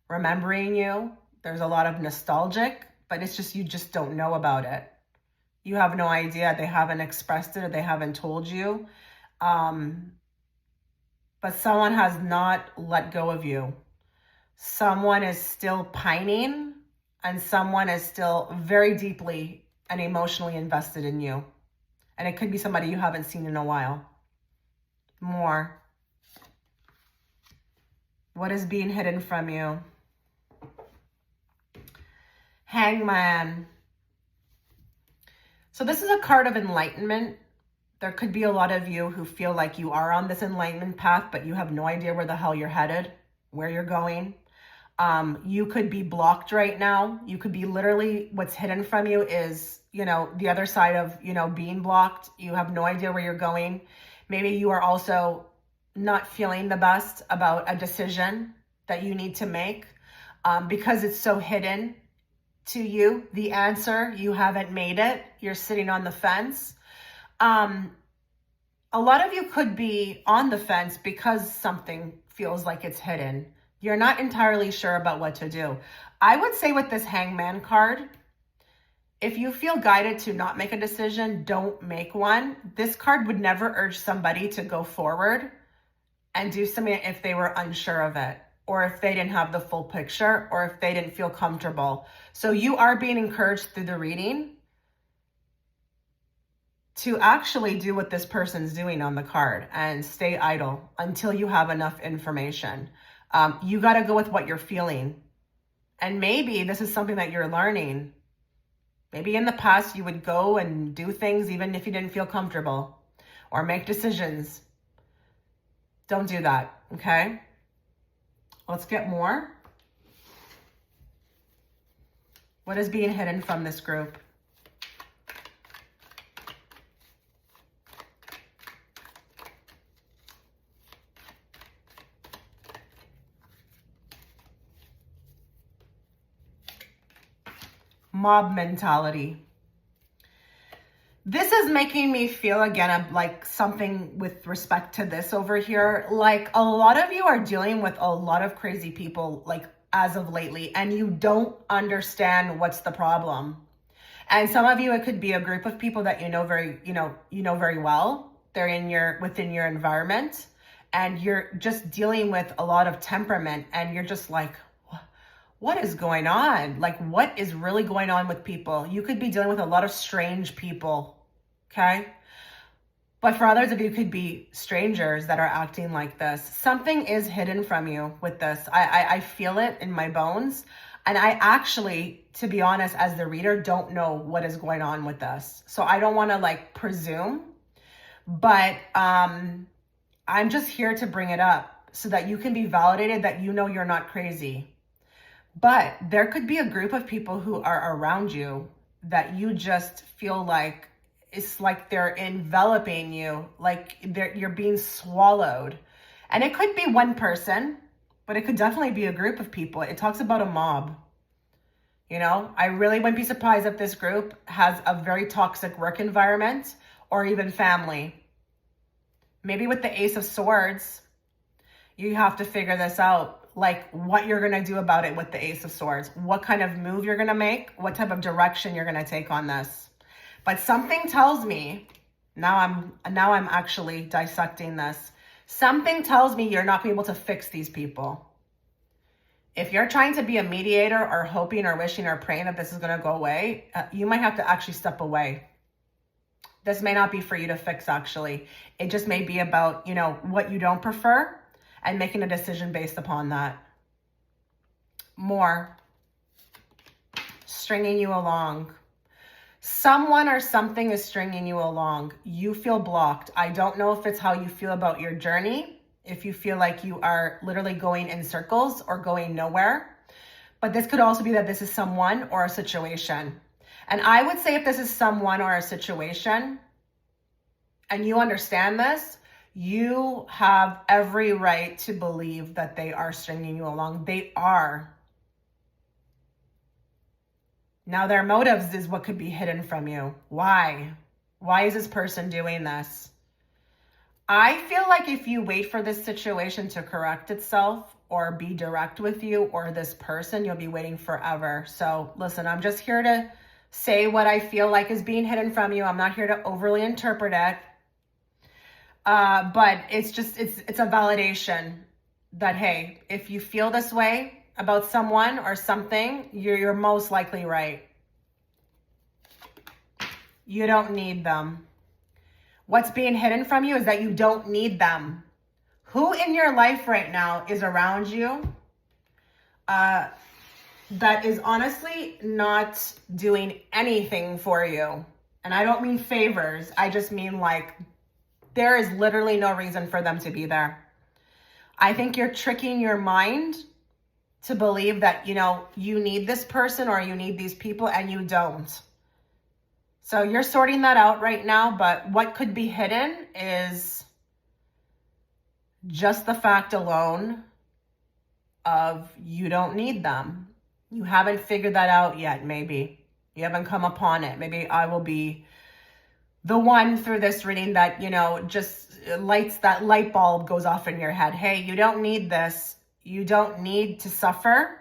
remembering you. There's a lot of nostalgic, but it's just, you just don't know about it. You have no idea. They haven't expressed it or they haven't told you. But someone has not let go of you. Someone is still pining, and someone is still very deeply and emotionally invested in you. And it could be somebody you haven't seen in a while. More. What is being hidden from you? Hangman. So this is a card of enlightenment. There could be a lot of you who feel like you are on this enlightenment path, but you have no idea where the hell you're headed, where you're going. You could be blocked right now. You could be literally, what's hidden from you is, you know, the other side of, you know, being blocked. You have no idea where you're going. Maybe you are also not feeling the best about a decision that you need to make because it's so hidden to you. The answer, you haven't made it. You're sitting on the fence. A lot of you could be on the fence because something feels like it's hidden. You're not entirely sure about what to do. I would say with this Hangman card, if you feel guided to not make a decision, don't make one. This card would never urge somebody to go forward and do something if they were unsure of it, or if they didn't have the full picture, or if they didn't feel comfortable. So you are being encouraged through the reading to actually do what this person's doing on the card and stay idle until you have enough information. You got to go with what you're feeling. And maybe this is something that you're learning. Maybe in the past you would go and do things even if you didn't feel comfortable, or make decisions. Don't do that, okay? Let's get more. What is being hidden from this group? Mob mentality. This is making me feel again like something with respect to this over here. Like a lot of you are dealing with a lot of crazy people like as of lately, and you don't understand what's the problem. And some of you, it could be a group of people that you know very well. They're within your environment, and you're just dealing with a lot of temperament, and you're just like, what is going on? Like, what is really going on with people? You could be dealing with a lot of strange people, okay? But for others of you, could be strangers that are acting like this. Something is hidden from you with this. I feel it in my bones. And I actually, to be honest, as the reader, don't know what is going on with this. So I don't want to like presume, but I'm just here to bring it up so that you can be validated that you know you're not crazy. But there could be a group of people who are around you that you just feel like it's like they're enveloping you, like you're being swallowed. And it could be one person, but it could definitely be a group of people. It talks about a mob. You know, I really wouldn't be surprised if this group has a very toxic work environment or even family. Maybe with the Ace of Swords, you have to figure this out, like what you're going to do about it with the Ace of Swords, what kind of move you're going to make, what type of direction you're going to take on this. But something tells me, now I'm actually dissecting this. Something tells me you're not going to be able to fix these people. If you're trying to be a mediator or hoping or wishing or praying that this is going to go away, you might have to actually step away. This may not be for you to fix, actually. It just may be about, you know, what you don't prefer and making a decision based upon that. More. Stringing you along. Someone or something is stringing you along. You feel blocked. I don't know if it's how you feel about your journey, if you feel like you are literally going in circles or going nowhere. But this could also be that this is someone or a situation. And I would say if this is someone or a situation, and you understand this, you have every right to believe that they are stringing you along. They are. Now, their motives is what could be hidden from you. Why? Why is this person doing this? I feel like if you wait for this situation to correct itself or be direct with you or this person, you'll be waiting forever. So listen, I'm just here to say what I feel like is being hidden from you. I'm not here to overly interpret it. But it's a validation that, hey, if you feel this way about someone or something, you're most likely right. You don't need them. What's being hidden from you is that you don't need them. Who in your life right now is around you that is honestly not doing anything for you? And I don't mean favors. I just mean like there is literally no reason for them to be there. I think you're tricking your mind to believe that, you know, you need this person or you need these people, and you don't. So you're sorting that out right now, but what could be hidden is just the fact alone of you don't need them. You haven't figured that out yet, maybe. You haven't come upon it. Maybe I will be the one through this reading that, you know, just lights that light bulb goes off in your head. Hey, you don't need this. You don't need to suffer.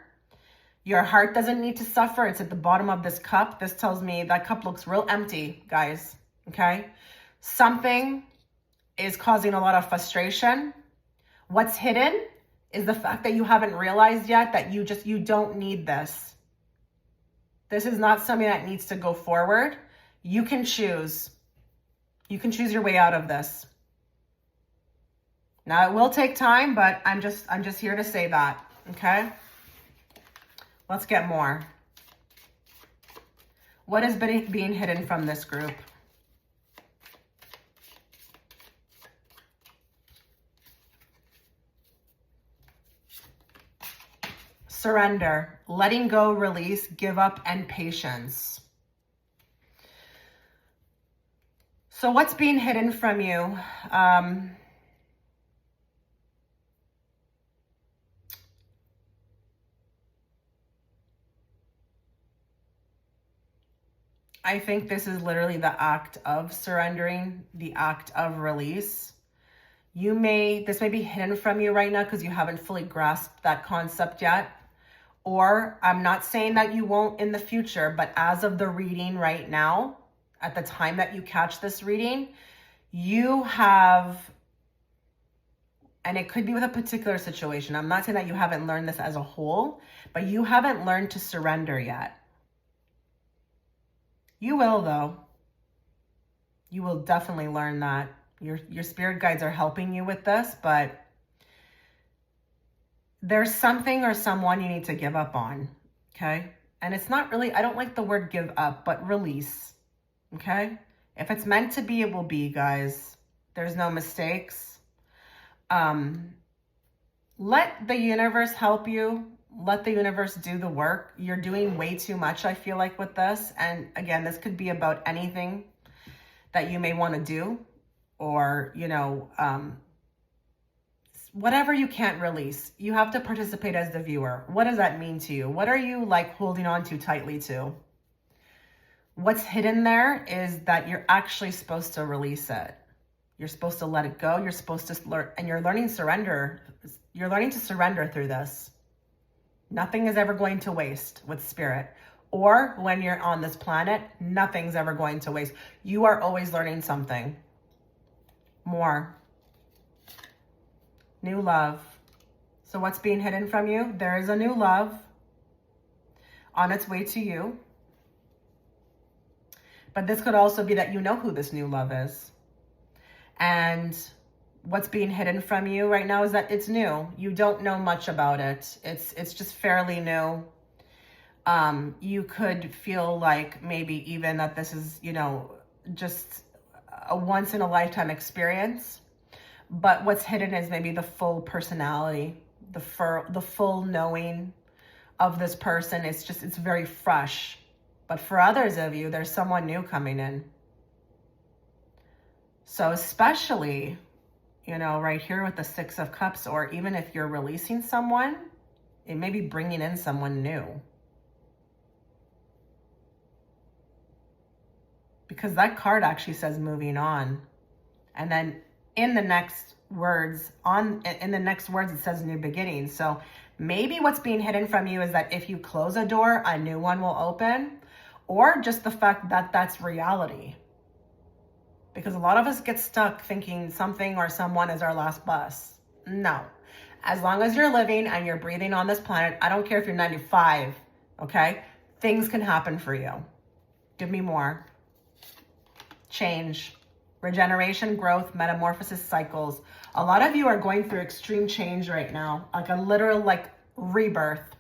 Your heart doesn't need to suffer. It's at the bottom of this cup. This tells me that cup looks real empty, guys. Okay? Something is causing a lot of frustration. What's hidden is the fact that you haven't realized yet that you don't need this. This is not something that needs to go forward. You can choose. You can choose your way out of this. Now, it will take time, but I'm just here to say that, okay? Let's get more. What is being hidden from this group? Surrender, letting go, release, give up, and patience. So what's being hidden from you? I think this is literally the act of surrendering, the act of release. This may be hidden from you right now because you haven't fully grasped that concept yet. Or I'm not saying that you won't in the future, but as of the reading right now, at the time that you catch this reading, you have, and it could be with a particular situation. I'm not saying that you haven't learned this as a whole, but you haven't learned to surrender yet. You will, though. You will definitely learn that. Your spirit guides are helping you with this, but there's something or someone you need to give up on, okay? And it's not really, I don't like the word give up, but release, okay? If it's meant to be, it will be, guys. There's no mistakes. Let the universe help you. Let the universe do the work. You're doing way too much, I feel like, with this. And again, this could be about anything that you may want to do, or, you know, whatever you can't release. You have to participate as the viewer. What does that mean to you? What are you like holding on too tightly to? What's hidden there is that you're actually supposed to release it. You're supposed to let it go. You're supposed to learn, and you're learning surrender. You're learning to surrender through this. Nothing is ever going to waste with spirit. Or when you're on this planet, nothing's ever going to waste. You are always learning something more. New love. So what's being hidden from you? There is a new love on its way to you. But this could also be that you know who this new love is. And what's being hidden from you right now is that it's new. You don't know much about it. It's just fairly new. You could feel like maybe even that this is, you know, just a once in a lifetime experience. But what's hidden is maybe the full personality, the full knowing of this person. It's very fresh. But for others of you, there's someone new coming in. So especially, you know, right here with the Six of Cups, or even if you're releasing someone, it may be bringing in someone new. Because that card actually says moving on. And then in the next words, it says new beginning. So maybe what's being hidden from you is that if you close a door, a new one will open, or just the fact that that's reality. Because a lot of us get stuck thinking something or someone is our last bus. No. As long as you're living and you're breathing on this planet, I don't care if you're 95, okay? Things can happen for you. Give me more. Change, regeneration, growth, metamorphosis, cycles. A lot of you are going through extreme change right now, like a literal rebirth.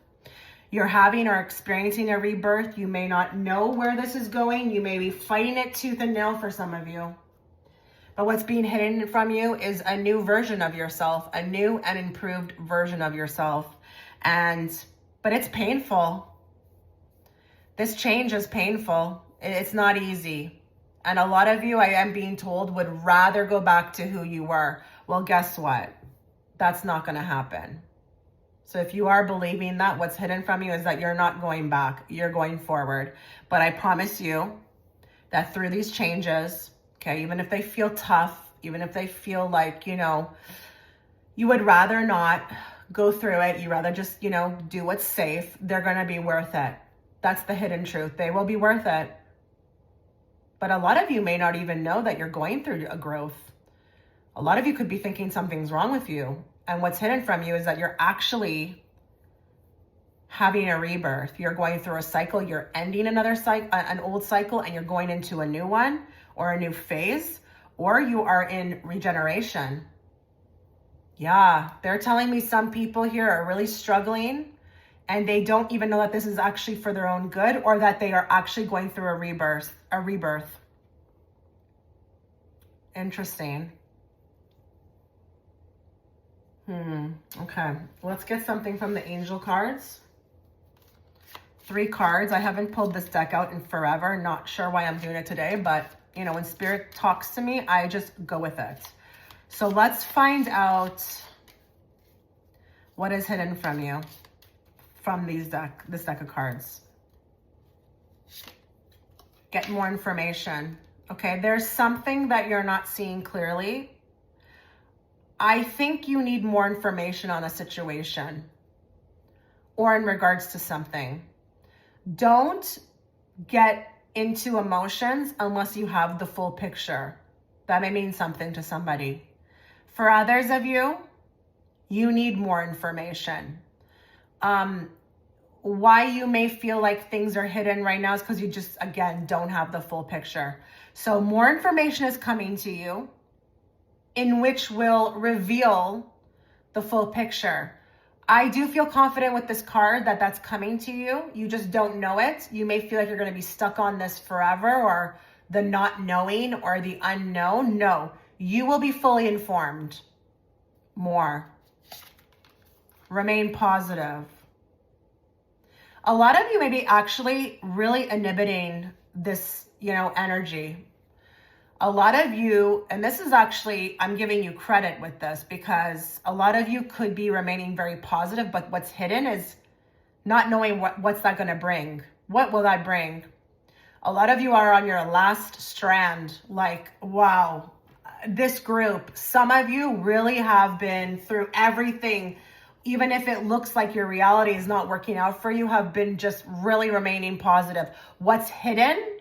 You're having or experiencing a rebirth. You may not know where this is going. You may be fighting it tooth and nail for some of you. But what's being hidden from you is a new version of yourself, a new and improved version of yourself. But it's painful. This change is painful. It's not easy. And a lot of you, I am being told, would rather go back to who you were. Well, guess what? That's not going to happen. So if you are believing that, what's hidden from you is that you're not going back. You're going forward. But I promise you that through these changes, okay, even if they feel tough, even if they feel like, you know, you would rather not go through it, you rather just, you know, do what's safe, they're going to be worth it. That's the hidden truth. They will be worth it. But a lot of you may not even know that you're going through a growth. A lot of you could be thinking something's wrong with you. And what's hidden from you is that you're actually having a rebirth. You're going through a cycle. You're ending another cycle, an old cycle, and you're going into a new one or a new phase, or you are in regeneration. Yeah, they're telling me some people here are really struggling and they don't even know that this is actually for their own good, or that they are actually going through a rebirth. Interesting. Okay, let's get something from the angel cards. 3 cards. I haven't pulled this deck out in forever. Not sure why I'm doing it today, but you know, when spirit talks to me, I just go with it. So let's find out what is hidden from you from this deck of cards. Get more information. Okay, there's something that you're not seeing clearly. I think you need more information on a situation or in regards to something. Don't get into emotions unless you have the full picture. That may mean something to somebody. For others of you, you need more information. Why you may feel like things are hidden right now is because you just, again, don't have the full picture. So more information is coming to you, in which will reveal the full picture. I do feel confident with this card that that's coming to you. You just don't know it. You may feel like you're going to be stuck on this forever, or the not knowing or the unknown. No, you will be fully informed. More. Remain positive. A lot of you may be actually really inhibiting this, energy. A lot of you, and this is actually, I'm giving you credit with this, because a lot of you could be remaining very positive, but what's hidden is not knowing what's that going to bring. What will that bring? A lot of you are on your last strand, like, wow, this group, some of you really have been through everything. Even if it looks like your reality is not working out for you, have been just really remaining positive. What's hidden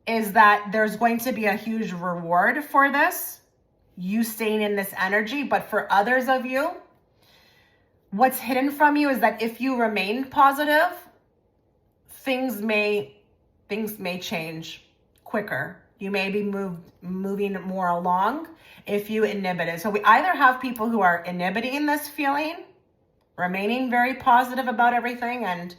is that there's going to be a huge reward for this, you staying in this energy. But for others of you, what's hidden from you is that if you remain positive, things may change quicker. You may be moving more along if you inhibit it. So we either have people who are inhibiting this feeling, remaining very positive about everything, and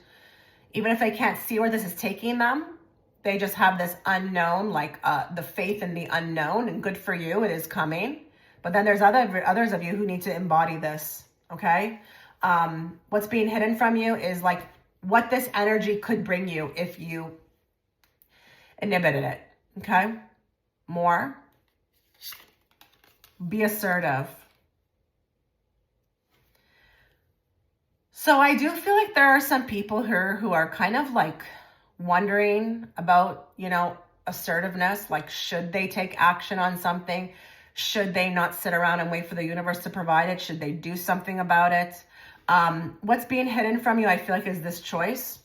even if they can't see where this is taking them, they just have this unknown, like the faith in the unknown, and good for you, it is coming. But then there's others of you who need to embody this, okay? What's being hidden from you is like what this energy could bring you if you inhibited it, okay? More. Be assertive. So I do feel like there are some people here who are kind of like wondering about, assertiveness. Like, should they take action on something? Should they not sit around and wait for the universe to provide it? Should they do something about it? What's being hidden from you, I feel like, is this choice,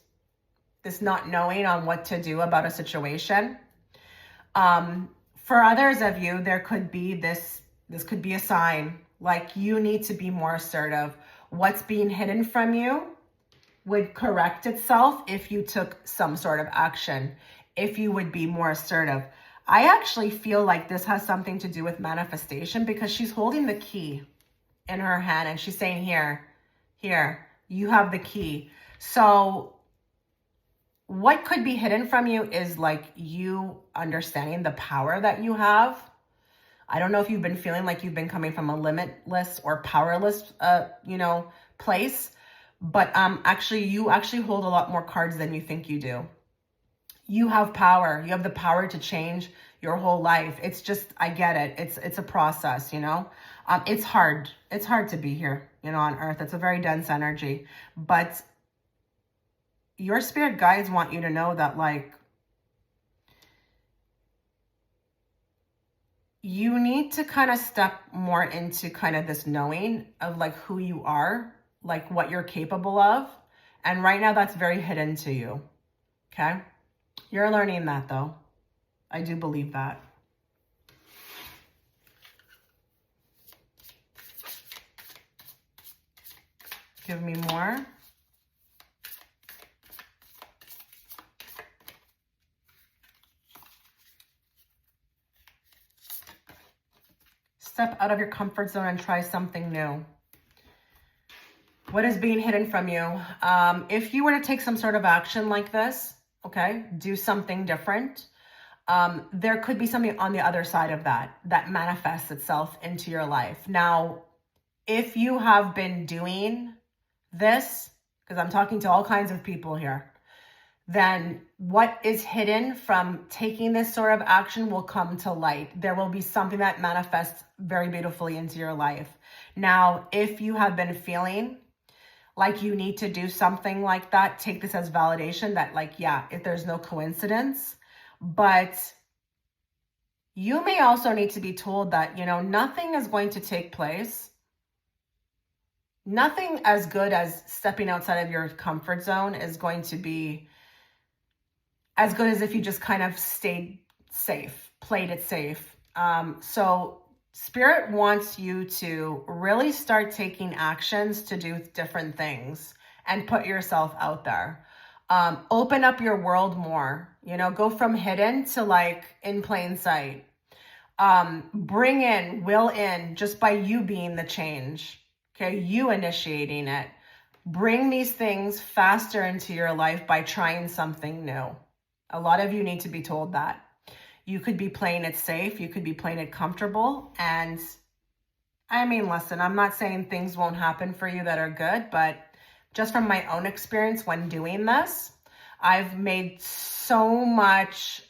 this not knowing on what to do about a situation. For others of you, there could be this could be a sign, like you need to be more assertive. What's being hidden from you would correct itself if you took some sort of action, if you would be more assertive. I actually feel like this has something to do with manifestation, because she's holding the key in her hand and she's saying, here, you have the key. So what could be hidden from you is like you understanding the power that you have. I don't know if you've been feeling like you've been coming from a limitless or powerless, place, but actually you hold a lot more cards than you think you do. You have power. You have the power to change your whole life. It's just, I get it. It's a process, it's hard. It's hard to be here, on earth. It's a very dense energy, but your spirit guides want you to know that, like, you need to kind of step more into kind of this knowing of like who you are, like what you're capable of. And right now that's very hidden to you. Okay. You're learning that though. I do believe that. Give me more. Step out of your comfort zone and try something new. What is being hidden from you? If you were to take some sort of action like this, okay, do something different, there could be something on the other side of that manifests itself into your life. Now, if you have been doing this, because I'm talking to all kinds of people here, then what is hidden from taking this sort of action will come to light. There will be something that manifests very beautifully into your life. Now, if you have been feeling like you need to do something like that, take this as validation that, like, yeah, if there's no coincidence, but you may also need to be told that, nothing is going to take place. Nothing as good as stepping outside of your comfort zone is going to be as good as if you just kind of stayed safe, played it safe. So Spirit wants you to really start taking actions to do different things and put yourself out there. Open up your world more, go from hidden to like in plain sight. Bring in, will in, just by you being the change. Okay, you initiating it. Bring these things faster into your life by trying something new. A lot of you need to be told that. You could be playing it safe. You could be playing it comfortable. And I mean, listen, I'm not saying things won't happen for you that are good, but just from my own experience when doing this, I've made so much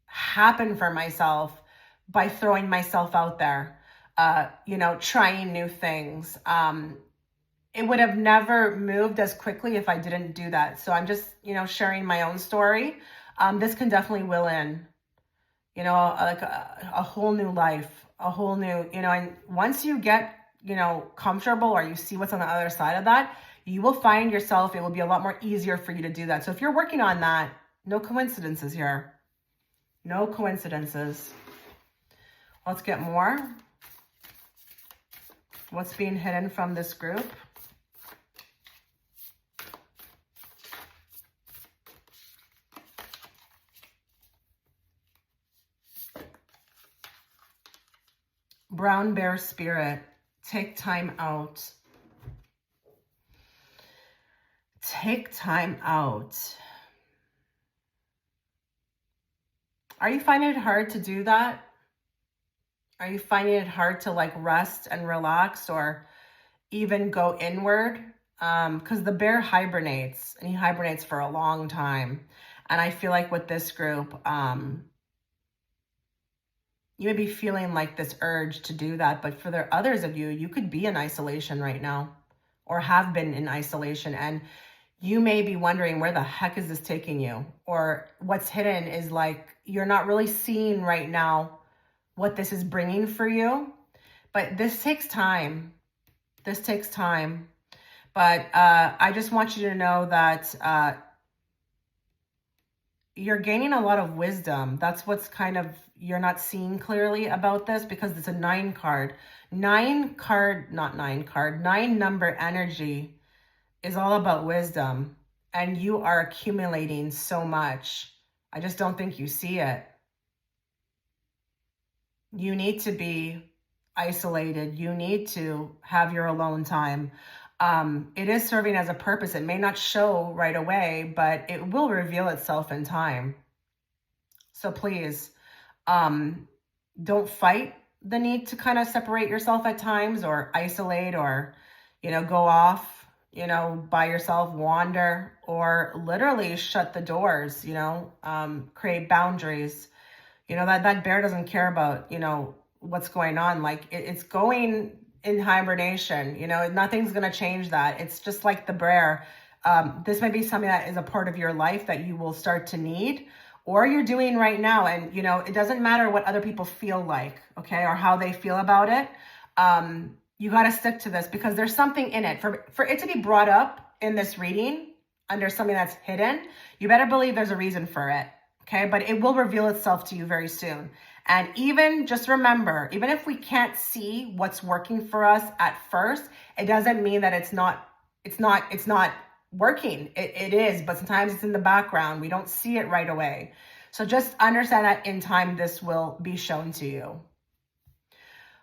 happen for myself by throwing myself out there, trying new things. It would have never moved as quickly if I didn't do that. So I'm just, sharing my own story. This can definitely will in, like a whole new life, a whole new, and once you get, comfortable or you see what's on the other side of that, you will find yourself, it will be a lot more easier for you to do that. So if you're working on that, no coincidences here. No coincidences. Let's get more. What's being hidden from this group? Brown bear spirit, take time out. Take time out. Are you finding it hard to do that? Are you finding it hard to like rest and relax or even go inward? Because the bear hibernates, and he hibernates for a long time. And I feel like with this group, you may be feeling like this urge to do that, but for the others of you, you could be in isolation right now or have been in isolation, and you may be wondering, where the heck is this taking you? Or what's hidden is like, you're not really seeing right now what this is bringing for you, but this takes time. This takes time. But I just want you to know that you're gaining a lot of wisdom. That's what's kind of, you're not seeing clearly about this, because it's a 9 card. 9 number energy is all about wisdom, and you are accumulating so much. I just don't think you see it. You need to be isolated. You need to have your alone time. It is serving as a purpose. It may not show right away, but it will reveal itself in time. So please, don't fight the need to kind of separate yourself at times, or isolate, or, go off, by yourself, wander, or literally shut the doors, create boundaries. That bear doesn't care about, what's going on. Like it's going in hibernation, nothing's going to change that. It's just like the bear. This may be something that is a part of your life that you will start to need, or you're doing right now. And, it doesn't matter what other people feel like, okay, or how they feel about it. You got to stick to this, because there's something in it. For it to be brought up in this reading under something that's hidden, you better believe there's a reason for it, okay? But it will reveal itself to you very soon. And even just remember, even if we can't see what's working for us at first, it doesn't mean that it's not working. It is, but sometimes it's in the background. We don't see it right away. So just understand that in time, this will be shown to you.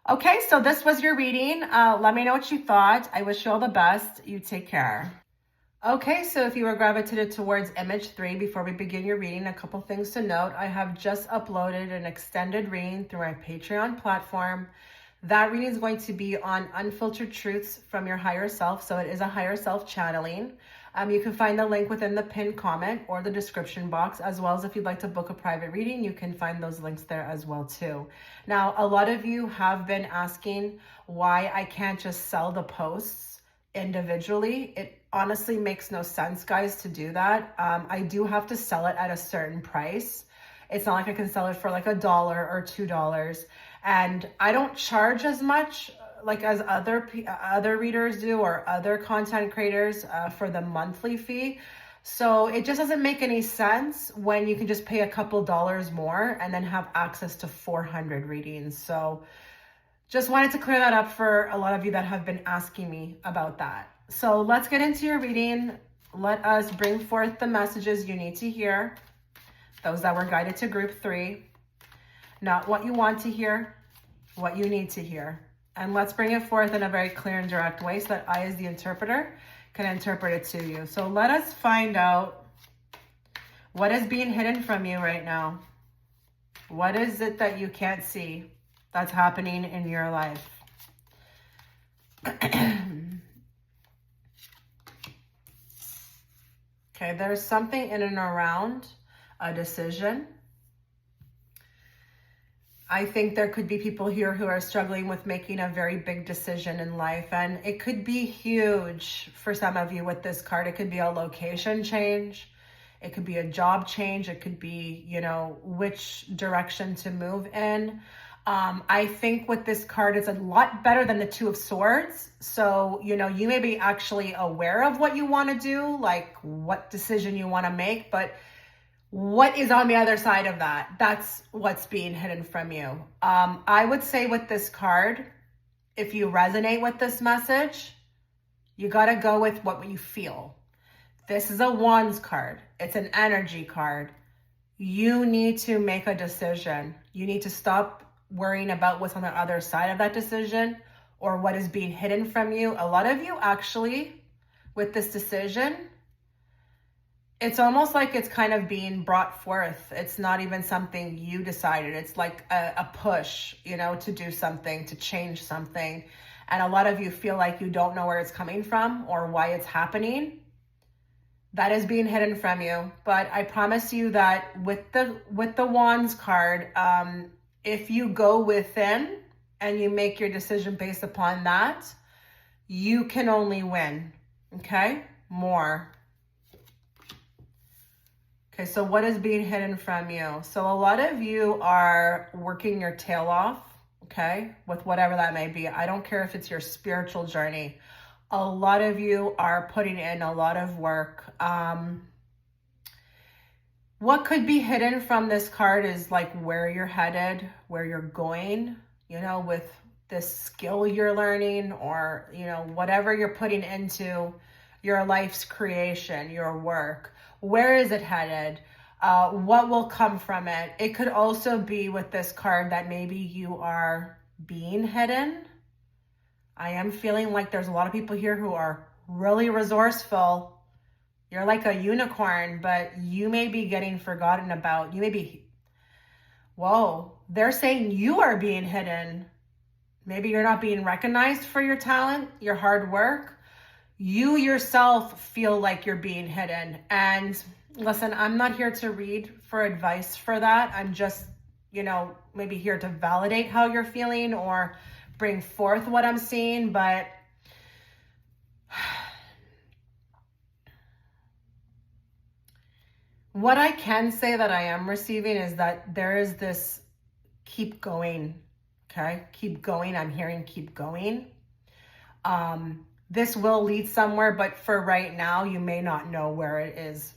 Okay, so this was your reading. Let me know what you thought. I wish you all the best. You take care. Okay, so if you were gravitated towards image 3, before we begin your reading, a couple things to note. I have just uploaded an extended reading through my Patreon platform. That reading is going to be on unfiltered truths from your higher self. So it is a higher self channeling. You can find the link within the pinned comment or the description box, as well as if you'd like to book a private reading, you can find those links there as well too. Now, a lot of you have been asking why I can't just sell the posts individually. It honestly makes no sense, guys, to do that. I do have to sell it at a certain price. It's not like I can sell it for like $1 or $2. And I don't charge as much like as other readers do, or other content creators for the monthly fee. So it just doesn't make any sense when you can just pay a couple dollars more and then have access to 400 readings. So just wanted to clear that up for a lot of you that have been asking me about that. So let's get into your reading. Let us bring forth the messages you need to hear. Those that were guided to group 3. Not what you want to hear, what you need to hear. And let's bring it forth in a very clear and direct way so that I, as the interpreter, can interpret it to you. So let us find out what is being hidden from you right now. What is it that you can't see that's happening in your life? Okay, there's something in and around a decision. I think there could be people here who are struggling with making a very big decision in life, and it could be huge for some of you with this card. It could be a location change. It could be a job change. It could be, you know, which direction to move in. I think with this card, it's a lot better than the Two of Swords. So, you know, you may be actually aware of what you want to do, like what decision you want to make, but what is on the other side of that? That's what's being hidden from you. I would say with this card, if you resonate with this message, you got to go with what you feel. This is a Wands card. It's an energy card. You need to make a decision. You need to stop worrying about what's on the other side of that decision or what is being hidden from you. A lot of you actually, with this decision, it's almost like it's kind of being brought forth. It's not even something you decided. It's like a push, you know, to do something, to change something. And a lot of you feel like you don't know where it's coming from or why it's happening. That is being hidden from you. But I promise you that with the Wands card, if you go within and you make your decision based upon that, you can only win, okay? More. Okay, so what is being hidden from you? So a lot of you are working your tail off, okay, with whatever that may be. I don't care if it's your spiritual journey. A lot of you are putting in a lot of work. What could be hidden from this card is like where you're headed, where you're going, you know, with this skill you're learning or, you know, whatever you're putting into your life's creation, your work. Where is it headed? What will come from it? It could also be with this card that maybe you are being hidden. I am feeling like there's a lot of people here who are really resourceful. You're like a unicorn, but you may be getting forgotten about. You may be, whoa, they're saying you are being hidden. Maybe you're not being recognized for your talent, your hard work. You yourself feel like you're being hidden. And listen, I'm not here to read for advice for that. I'm just, you know, maybe here to validate how you're feeling or bring forth what I'm seeing. But what I can say that I am receiving is that there is this keep going, okay? Keep going. I'm hearing keep going. This will lead somewhere, but for right now, you may not know where it is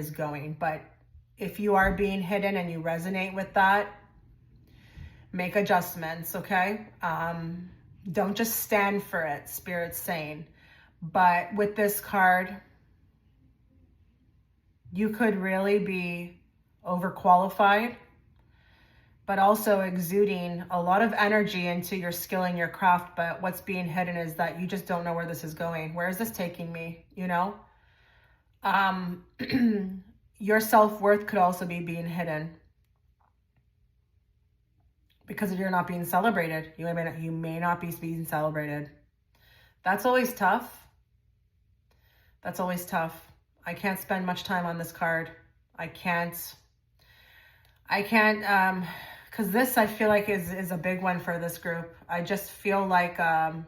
going. But if you are being hidden and you resonate with that, make adjustments, okay? Don't just stand for it, Spirit's saying. But with this card, you could really be overqualified, but also exuding a lot of energy into your skill and your craft. But what's being hidden is that you just don't know where this is going. Where is this taking me? You know, your self-worth could also be being hidden because you're not being celebrated. You may not be being celebrated. That's always tough. That's always tough. I can't spend much time on this card. I can't, because this I feel like is a big one for this group. I just feel like my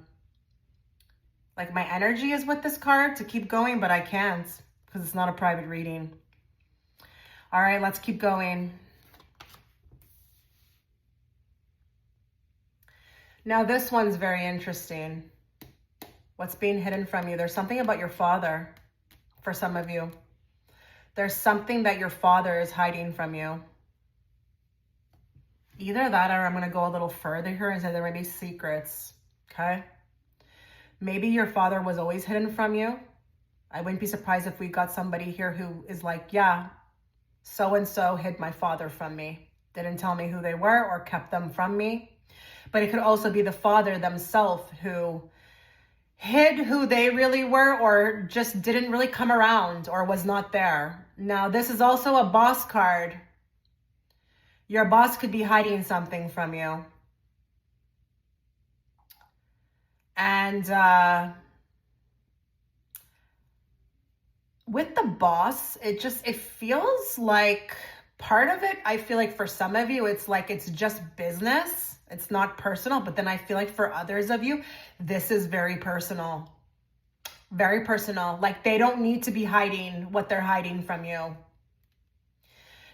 energy is with this card to keep going, but I can't because it's not a private reading. All right, let's keep going. Now this one's very interesting. What's being hidden from you? There's something about your father for some of you. There's something that your father is hiding from you. Either that or I'm going to go a little further here and say there may be secrets, okay? Maybe your father was always hidden from you. I wouldn't be surprised if we got somebody here who is like, yeah, so-and-so hid my father from me. Didn't tell me who they were or kept them from me. But it could also be the father themselves who hid who they really were, or just didn't really come around, or was not there. Now, this is also a boss card. Your boss could be hiding something from you. And with the boss, it feels like part of it, I feel like for some of you, it's like it's just business. It's not personal. But then I feel like for others of you, this is very personal. Very personal. Like they don't need to be hiding what they're hiding from you.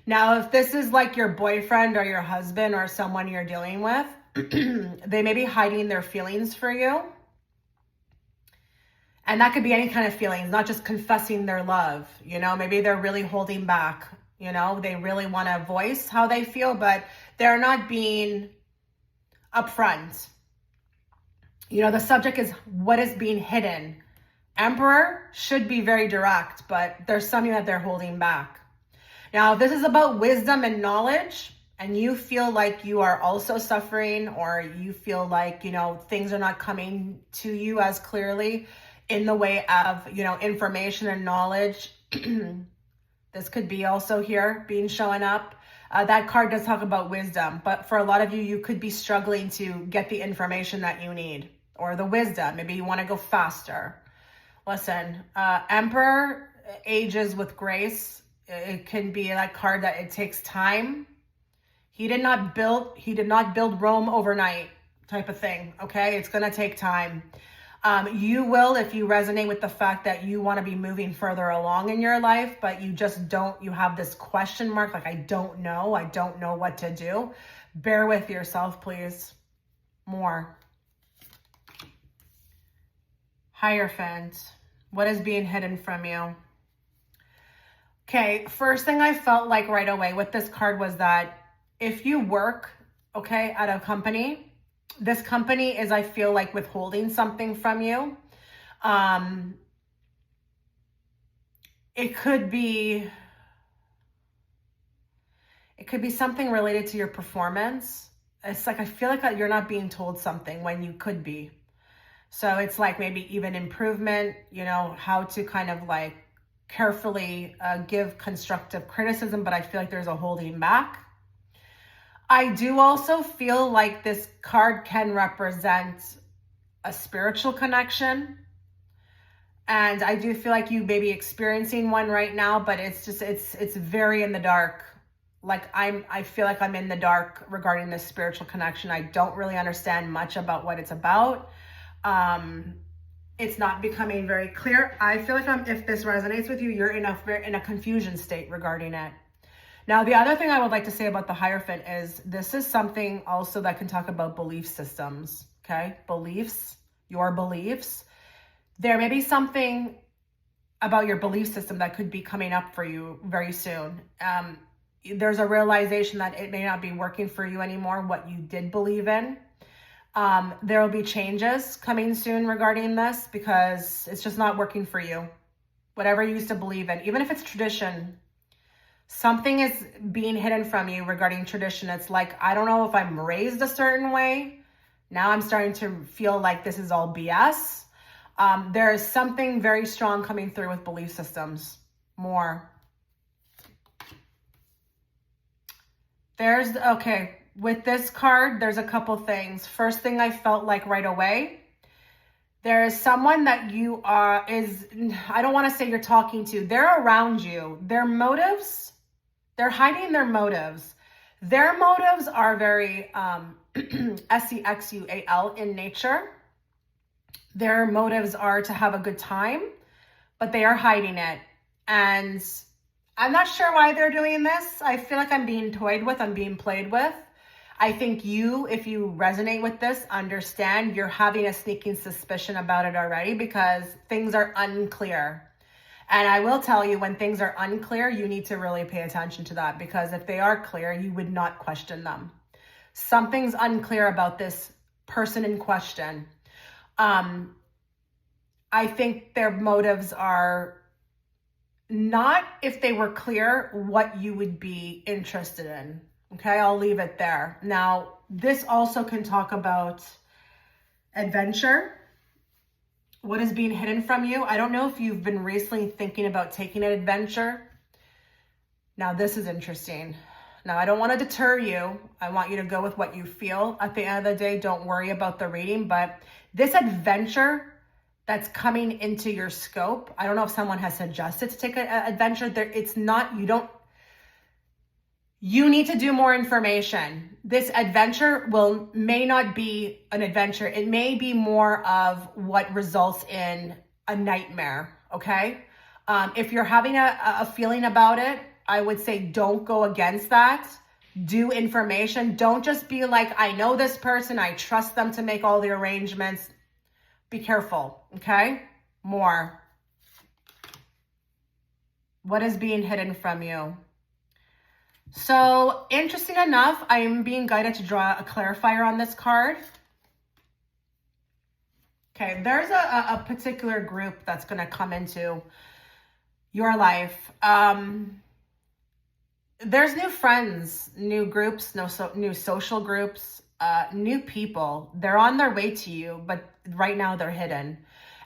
Now, if this is like your boyfriend or your husband or someone you're dealing with, they may be hiding their feelings for you. And that could be any kind of feelings, not just confessing their love. You know, maybe they're really holding back. You know, they really want to voice how they feel, but they're not being upfront. You know, the subject is what is being hidden. Emperor should be very direct, but there's something that they're holding back. Now, if this is about wisdom and knowledge, and you feel like you are also suffering, or you feel like, you know, things are not coming to you as clearly in the way of, you know, information and knowledge, this could be also here showing up. That card does talk about wisdom, but for a lot of you, you could be struggling to get the information that you need, or the wisdom. Maybe you want to go faster. Listen, Emperor ages with grace. It can be that card that it takes time. He did not build Rome overnight type of thing. Okay. It's going to take time. You will, if you resonate with the fact that you want to be moving further along in your life, but you just don't, you have this question mark. Like, I don't know what to do. Bear with yourself, please. More. Hierophant. What is being hidden from you? Okay, first thing I felt like right away with this card was that if you work, okay, at a company, this company is, I feel like, withholding something from you. It could be something related to your performance. It's like, I feel like you're not being told something when you could be. So it's like maybe even improvement, you know, how to kind of like carefully give constructive criticism, but I feel like there's a holding back. I do also feel like this card can represent a spiritual connection. And I do feel like you may be experiencing one right now, but it's just, it's very in the dark. Like I feel like I'm in the dark regarding this spiritual connection. I don't really understand much about what it's about. It's not becoming very clear. I feel like if this resonates with you, you're in a confusion state regarding it. Now, the other thing I would like to say about the Hierophant is this is something also that can talk about belief systems, okay? Beliefs, your beliefs. There may be something about your belief system that could be coming up for you very soon. There's a realization that it may not be working for you anymore, what you did believe in. There will be changes coming soon regarding this because it's just not working for you. Whatever you used to believe in, even if it's tradition, something is being hidden from you regarding tradition. It's like, I don't know if I'm raised a certain way. Now I'm starting to feel like this is all BS. There is something very strong coming through with belief systems. More. Okay, with this card, there's a couple things. First thing I felt like right away, there is someone that you are, I don't want to say you're talking to, they're around you. Their motives, they're hiding their motives. Their motives are very sexual in nature. Their motives are to have a good time, but they are hiding it. And I'm not sure why they're doing this. I feel like I'm being toyed with, I'm being played with. I think you, if you resonate with this, understand you're having a sneaking suspicion about it already because things are unclear. And I will tell you, when things are unclear, you need to really pay attention to that, because if they are clear, you would not question them. Something's unclear about this person in question. I think their motives are not, if they were clear, what you would be interested in. Okay, I'll leave it there. Now, This also can talk about adventure. What is being hidden from you? I don't know if you've been recently thinking about taking an adventure. Now, this is interesting. Now, I don't want to deter you. I want you to go with what you feel. At the end of the day, don't worry about the reading, but this adventure that's coming into your scope, I don't know if someone has suggested to take an adventure. It's not, you need to do more information. This adventure may not be an adventure. It may be more of what results in a nightmare, okay? If you're having a feeling about it, I would say don't go against that. Do information. Don't just be like, I know this person, I trust them to make all the arrangements. Be careful, okay? More. What is being hidden from you? So, interesting enough, I am being guided to draw a clarifier on this card. Okay, there's a particular group that's going to come into your life. There's new friends, new groups, new social groups, new people. They're on their way to you, but right now they're hidden.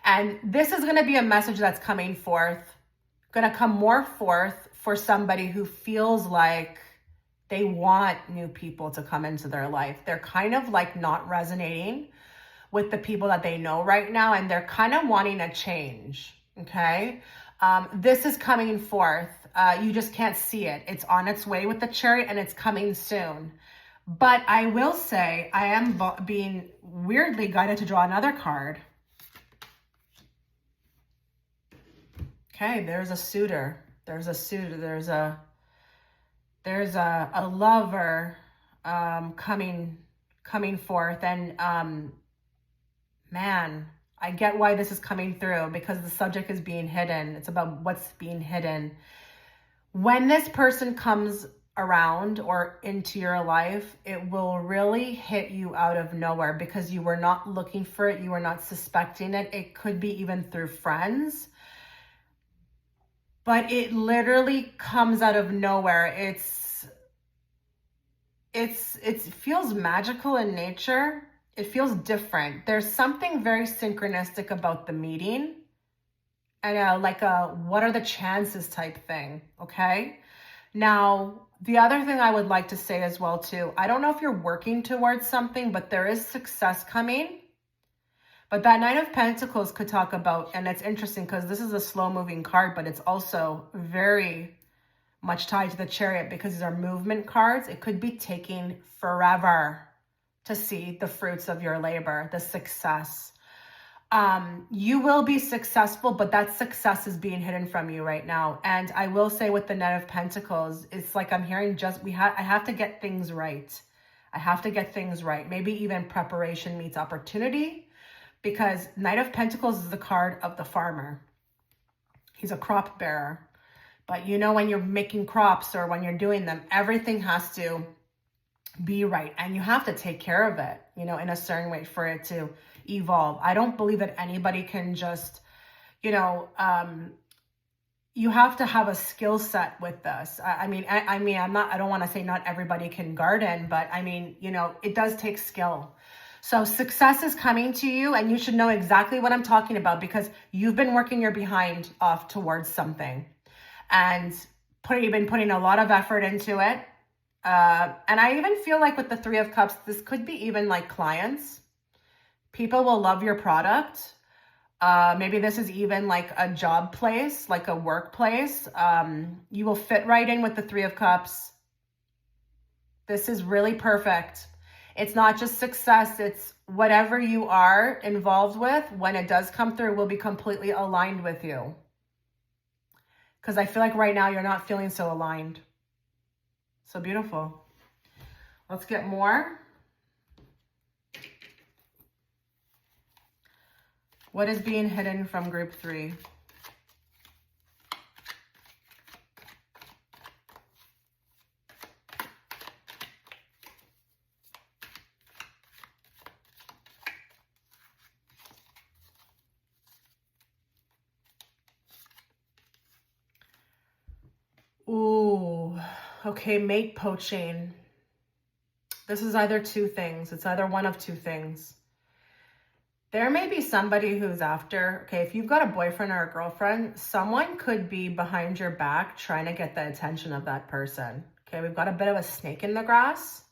And this is going to be a message that's coming forth, going to come more forth for somebody who feels like they want new people to come into their life. They're kind of like not resonating with the people that they know right now, and they're kind of wanting a change, okay? This is coming forth. You just can't see it. It's on its way with the Chariot, and it's coming soon. But I will say I am being weirdly guided to draw another card. Okay, there's a suitor. There's a suitor. There's a lover coming forth. And man, I get why this is coming through, because the subject is being hidden. It's about what's being hidden. When this person comes around or into your life, it will really hit you out of nowhere because you were not looking for it. You were not suspecting it. It could be even through friends. But it literally comes out of nowhere. It feels magical in nature. It feels different. There's something very synchronistic about the meeting, and like a what are the chances type thing, okay? Now, the other thing I would like to say as well too, I don't know if you're working towards something, but there is success coming. But that Nine of Pentacles could talk about, and it's interesting because this is a slow moving card, but it's also very much tied to the Chariot because these are movement cards. It could be taking forever to see the fruits of your labor, the success. You will be successful, but that success is being hidden from you right now. And I will say with the Knight of Pentacles, it's like I'm hearing I have to get things right. I have to get things right. Maybe even preparation meets opportunity. Because Knight of Pentacles is the card of the farmer. He's a crop bearer. But you know, when you're making crops or when you're doing them, everything has to be right. And you have to take care of it, you know, in a certain way for it to evolve. I don't believe that anybody can just, you know, you have to have a skill set with this. I don't want to say not everybody can garden, but I mean, you know, it does take skill. So success is coming to you, and you should know exactly what I'm talking about because you've been working your behind off towards something and you've been putting a lot of effort into it. And I even feel like with the Three of Cups, this could be even like clients. People will love your product. Maybe this is even like a job place, like a workplace. You will fit right in with the Three of Cups. This is really perfect. It's not just success, it's whatever you are involved with, when it does come through, will be completely aligned with you. Because I feel like right now you're not feeling so aligned. So beautiful. Let's get more. What is being hidden from group 3? Ooh, okay, mate poaching. This is either two things. It's either one of two things. There may be somebody who's after, okay, if you've got a boyfriend or a girlfriend, someone could be behind your back trying to get the attention of that person. Okay, we've got a bit of a snake in the grass.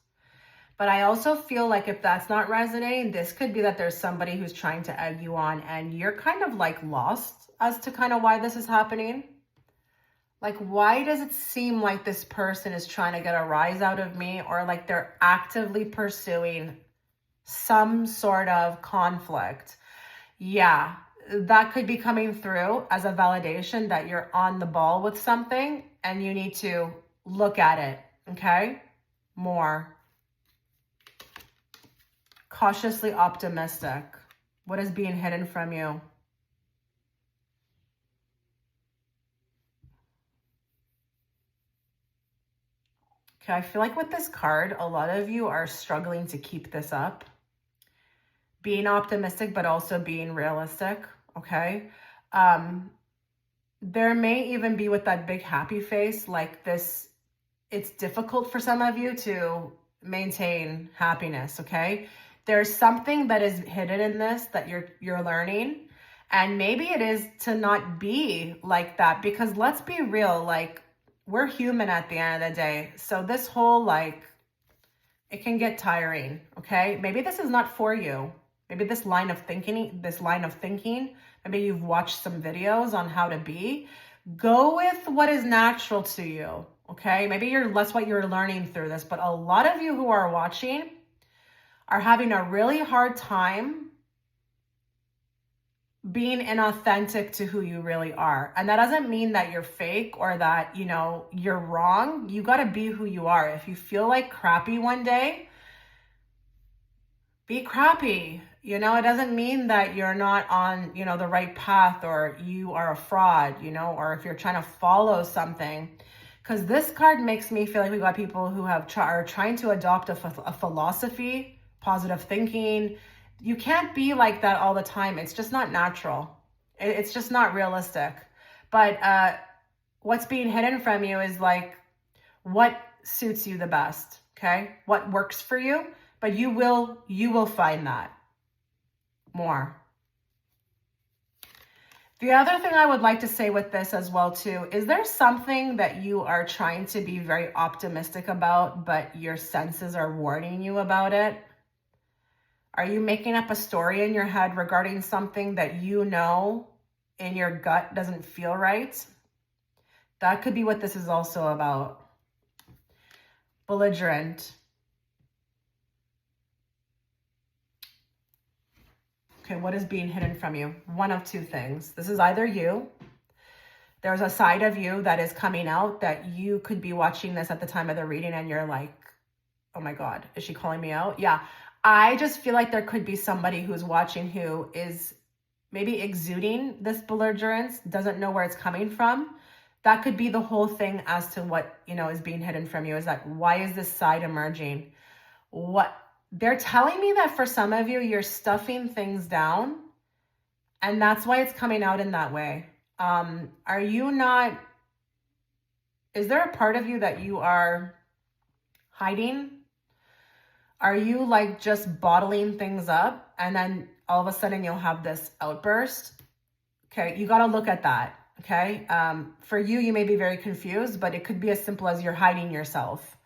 But I also feel like if that's not resonating, this could be that there's somebody who's trying to egg you on and you're kind of like lost as to kind of why this is happening. Like, why does it seem like this person is trying to get a rise out of me, or like they're actively pursuing some sort of conflict? Yeah, that could be coming through as a validation that you're on the ball with something and you need to look at it, okay? More. Cautiously optimistic. What is being hidden from you? Okay, I feel like with this card, a lot of you are struggling to keep this up. Being optimistic, but also being realistic, okay? There may even be with that big happy face, like this, it's difficult for some of you to maintain happiness, okay? There's something that is hidden in this that you're learning, and maybe it is to not be like that, because let's be real, like, we're human at the end of the day. So this whole, like, it can get tiring, okay? Maybe this is not for you. Maybe this line of thinking, maybe you've watched some videos on how to be. Go with what is natural to you, okay? Maybe that's what you're learning through this, but a lot of you who are watching are having a really hard time being inauthentic to who you really are. And that doesn't mean that you're fake or that, you know, you're wrong. You got to be who you are. If you feel like crappy one day, be crappy. You know, it doesn't mean that you're not on, you know, the right path, or you are a fraud, you know, or if you're trying to follow something. Because this card makes me feel like we got people who are trying to adopt a philosophy, positive thinking. You can't be like that all the time. It's just not natural. It's just not realistic. But what's being hidden from you is like what suits you the best, okay? What works for you, but you will find that more. The other thing I would like to say with this as well too, is there something that you are trying to be very optimistic about, but your senses are warning you about it? Are you making up a story in your head regarding something that you know in your gut doesn't feel right? That could be what this is also about. Belligerent. Okay, what is being hidden from you? One of two things. This is either you. There's a side of you that is coming out that you could be watching this at the time of the reading and you're like, oh my God, is she calling me out? Yeah. I just feel like there could be somebody who's watching who is maybe exuding this belligerence, doesn't know where it's coming from. That could be the whole thing as to what, you know, is being hidden from you, is that why is this side emerging? What they're telling me that for some of you, you're stuffing things down, and that's why it's coming out in that way. Are you not, is there a part of you that you are hiding? Are you like just bottling things up and then all of a sudden you'll have this outburst? Okay, you got to look at that. Okay, for you, you may be very confused, but it could be as simple as you're hiding yourself,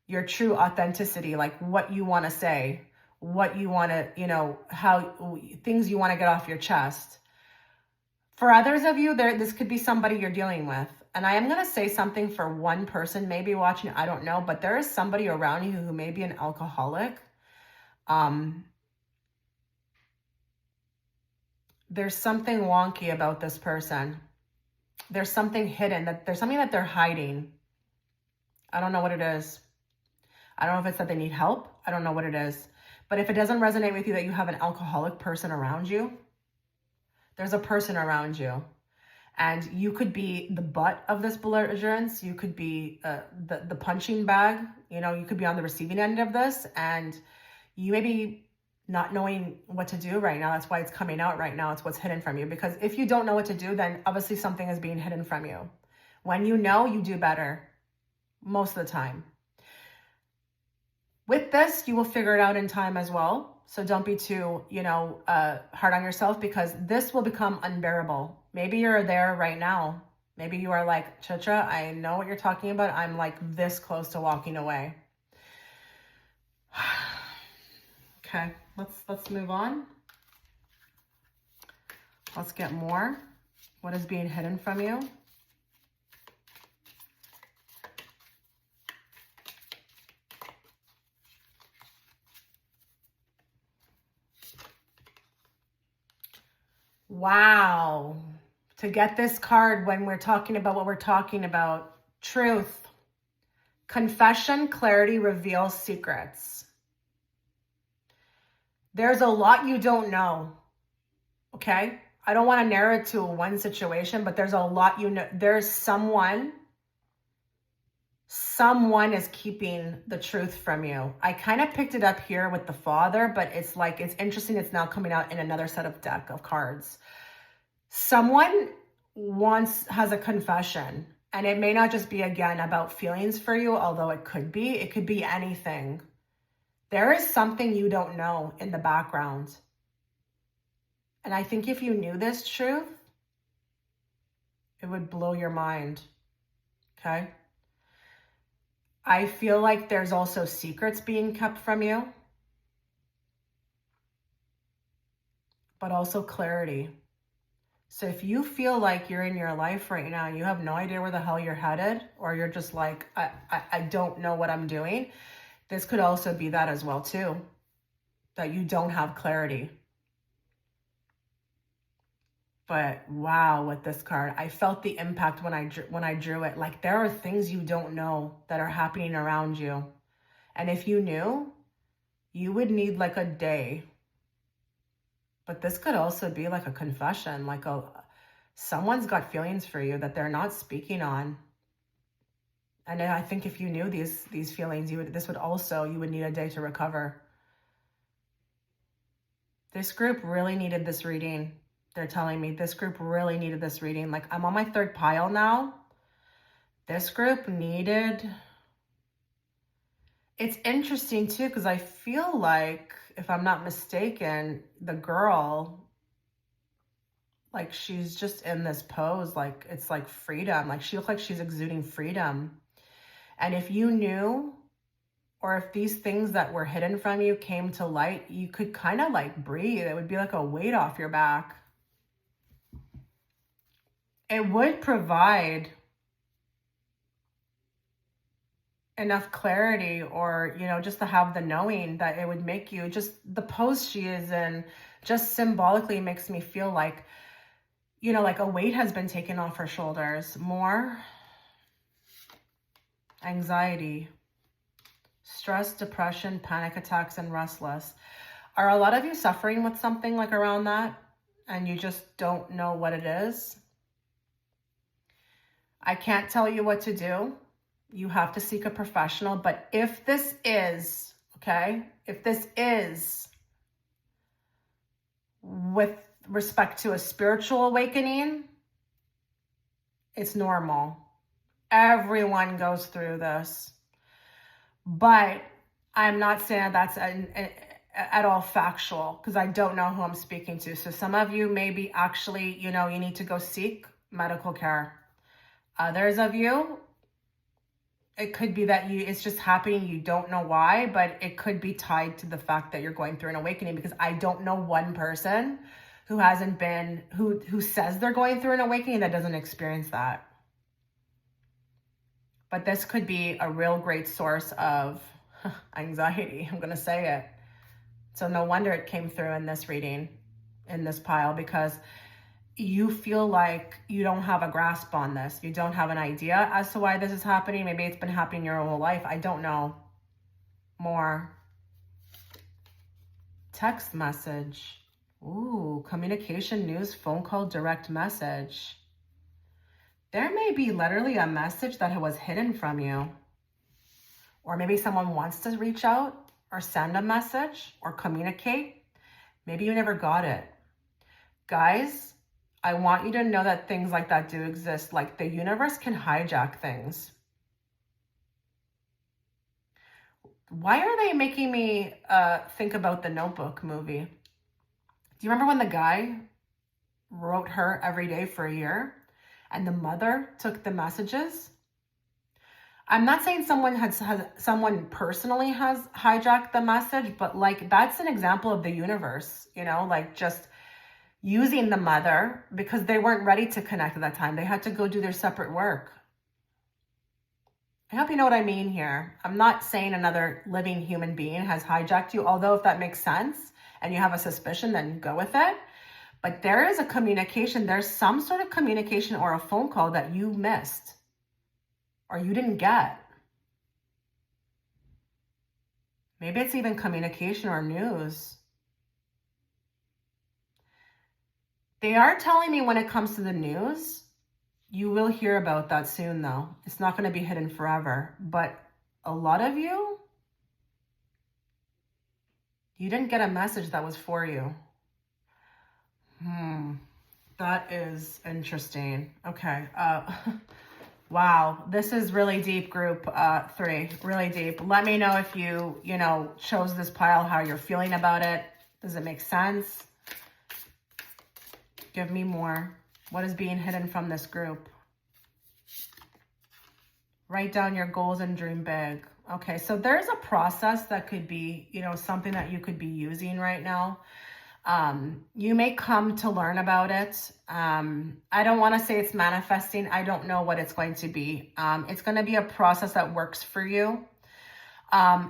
your true authenticity, like what you want to say, what you want to, you know, how things you want to get off your chest. For others of you, this could be somebody you're dealing with. And I am going to say something for one person maybe watching, I don't know, but there is somebody around you who may be an alcoholic. There's something wonky about this person. There's something hidden, there's something that they're hiding. I don't know what it is. I don't know if it's that they need help. I don't know what it is. But if it doesn't resonate with you that you have an alcoholic person around you, there's a person around you. And you could be the butt of this belligerence. You could be the punching bag. You know, you could be on the receiving end of this. And you may be not knowing what to do right now. That's why it's coming out right now. It's what's hidden from you. Because if you don't know what to do, then obviously something is being hidden from you. When you know, you do better most of the time. With this, you will figure it out in time as well. So don't be too, hard on yourself, because this will become unbearable. Maybe you're there right now. Maybe you are like, Chitra, I know what you're talking about. I'm like this close to walking away. Okay, let's move on. Let's get more. What is being hidden from you? Wow. To get this card when we're talking about what we're talking about. Truth. Confession, clarity reveals secrets. There's a lot you don't know. Okay? I don't want to narrow it to one situation, but there's a lot you know. There's someone is keeping the truth from you. I kind of picked it up here with the Father, but it's like, it's interesting. It's now coming out in another set of deck of cards. Someone has a confession, and it may not just be, again, about feelings for you, although it could be anything. There is something you don't know in the background. And I think if you knew this truth, it would blow your mind. Okay? I feel like there's also secrets being kept from you, but also clarity. So if you feel like you're in your life right now, you have no idea where the hell you're headed, or you're just like, I don't know what I'm doing. This could also be that as well too, that you don't have clarity. But wow, with this card, I felt the impact when I drew it. Like, there are things you don't know that are happening around you. And if you knew, you would need like a day. But this could also be like a confession, like someone's got feelings for you that they're not speaking on. And I think if you knew these feelings, you would need a day to recover. This group really needed this reading. They're telling me this group really needed this reading. Like, I'm on my third pile now. This group needed... It's interesting too, because I feel like, if I'm not mistaken, the girl, like, she's just in this pose, like, it's like freedom. Like, she looks like she's exuding freedom. And if you knew, or if these things that were hidden from you came to light, you could kind of like breathe. It would be like a weight off your back. It would provide enough clarity, or, just to have the knowing that it would make you, just the pose she is in, just symbolically makes me feel like, like a weight has been taken off her shoulders. More anxiety, stress, depression, panic attacks, and restless. Are a lot of you suffering with something like around that, and you just don't know what it is? I can't tell you what to do. You have to seek a professional. But if this is, if this is with respect to a spiritual awakening, it's normal. Everyone goes through this. But I'm not saying that's at all factual, because I don't know who I'm speaking to. So some of you maybe actually, you need to go seek medical care. Others of you, it could be that it's just happening, you don't know why, but it could be tied to the fact that you're going through an awakening, because I don't know one person who who says they're going through an awakening that doesn't experience that. But this could be a real great source of anxiety. I'm going to say it. So no wonder it came through in this reading, in this pile, because you feel like you don't have a grasp on this. You don't have an idea as to why this is happening. Maybe it's been happening your whole life. I don't know. More. Text message. Ooh, communication, news, phone call, direct message. There may be literally a message that was hidden from you. Or maybe someone wants to reach out or send a message or communicate. Maybe you never got it. Guys, I want you to know that things like that do exist. Like, the universe can hijack things. Why are they making me think about the Notebook movie? Do you remember when the guy wrote her every day for a year and the mother took the messages? I'm not saying someone personally has hijacked the message, but like that's an example of the universe, like just using the mother because they weren't ready to connect at that time. They had to go do their separate work. I hope you know what I mean here. I'm not saying another living human being has hijacked you, although if that makes sense and you have a suspicion, then go with it. But there is a communication. There's some sort of communication or a phone call that you missed or you didn't get. Maybe it's even communication or news. They are telling me when it comes to the news, you will hear about that soon though. It's not going to be hidden forever. But a lot of you didn't get a message that was for you. That is interesting. Okay. Wow. This is really deep, group 3. Really deep. Let me know if you chose this pile, how you're feeling about it. Does it make sense? Give me more. What is being hidden from this group? Write down your goals and dream big. Okay, so there's a process that could be, something that you could be using right now. You may come to learn about it. I don't want to say it's manifesting. I don't know what it's going to be. It's going to be a process that works for you.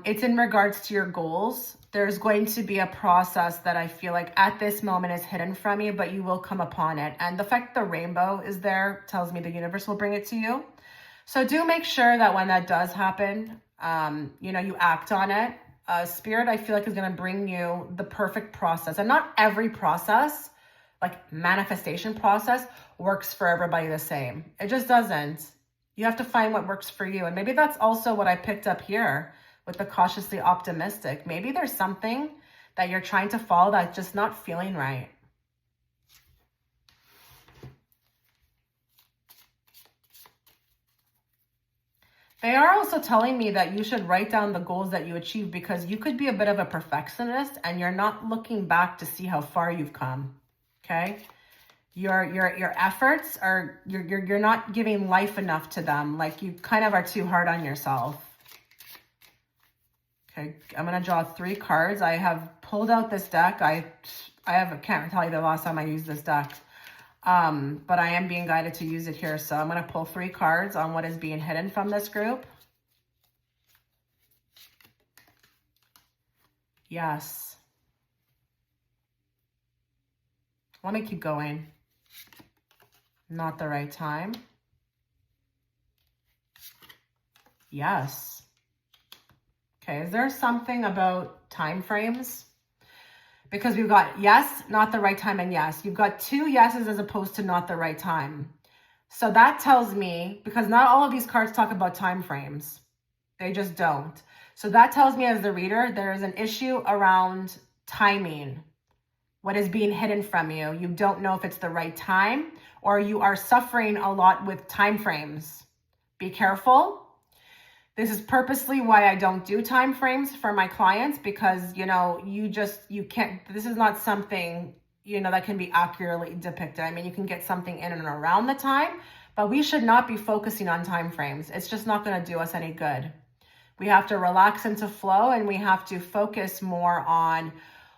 It's in regards to your goals. There's going to be a process that I feel like at this moment is hidden from you, but you will come upon it. And the fact the rainbow is there tells me the universe will bring it to you. So do make sure that when that does happen, you act on it. Spirit, I feel like, is going to bring you the perfect process. And not every process, like manifestation process, works for everybody the same. It just doesn't. You have to find what works for you. And maybe that's also what I picked up here with the cautiously optimistic. Maybe there's something that you're trying to follow that's just not feeling right. They are also telling me that you should write down the goals that you achieve because you could be a bit of a perfectionist and you're not looking back to see how far you've come. Okay? Your efforts are, you're not giving life enough to them. Like you kind of are too hard on yourself. Okay, I'm going to draw 3 cards. I have pulled out this deck. I can't tell you the last time I used this deck. But I am being guided to use it here. So I'm going to pull 3 cards on what is being hidden from this group. Yes. Let me keep going. Not the right time. Yes. Okay, is there something about time frames? Because we've got yes, not the right time, and yes. You've got 2 yeses as opposed to not the right time. So that tells me, because not all of these cards talk about time frames. They just don't. So that tells me as the reader, there is an issue around timing. What is being hidden from you? You don't know if it's the right time, or you are suffering a lot with time frames. Be careful. This is purposely why I don't do time frames for my clients because, you can't, this is not something, that can be accurately depicted. I mean, you can get something in and around the time, but we should not be focusing on time frames. It's just not going to do us any good. We have to relax into flow and we have to focus more on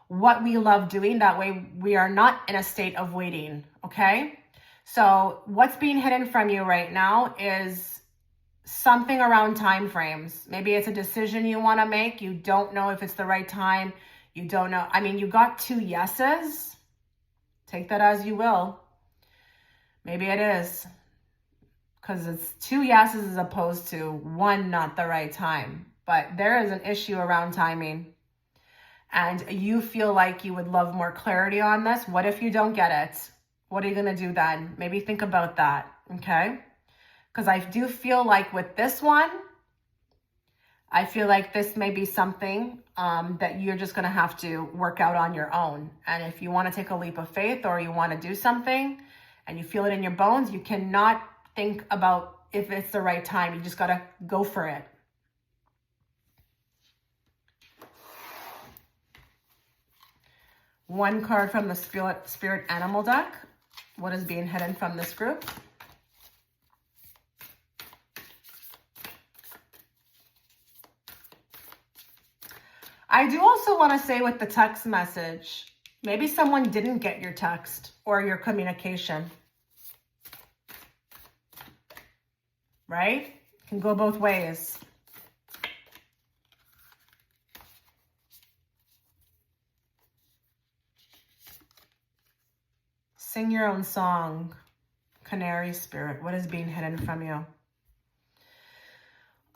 what we love doing. That way we are not in a state of waiting. Okay. So what's being hidden from you right now is something around time frames. Maybe it's a decision you want to make. You don't know if it's the right time. You don't know. I mean, you got 2 yeses. Take that as you will. Maybe it is. Because it's 2 yeses as opposed to 1 not the right time. But there is an issue around timing. And you feel like you would love more clarity on this. What if you don't get it? What are you going to do then? Maybe think about that. Okay? Because I do feel like with this one, I feel like this may be something that you're just going to have to work out on your own. And if you want to take a leap of faith or you want to do something and you feel it in your bones, you cannot think about if it's the right time. You just got to go for it. One card from the Spirit Animal deck. What is being hidden from this group? I do also want to say with the text message, maybe someone didn't get your text or your communication. Right? It can go both ways. Sing your own song, Canary Spirit. What is being hidden from you?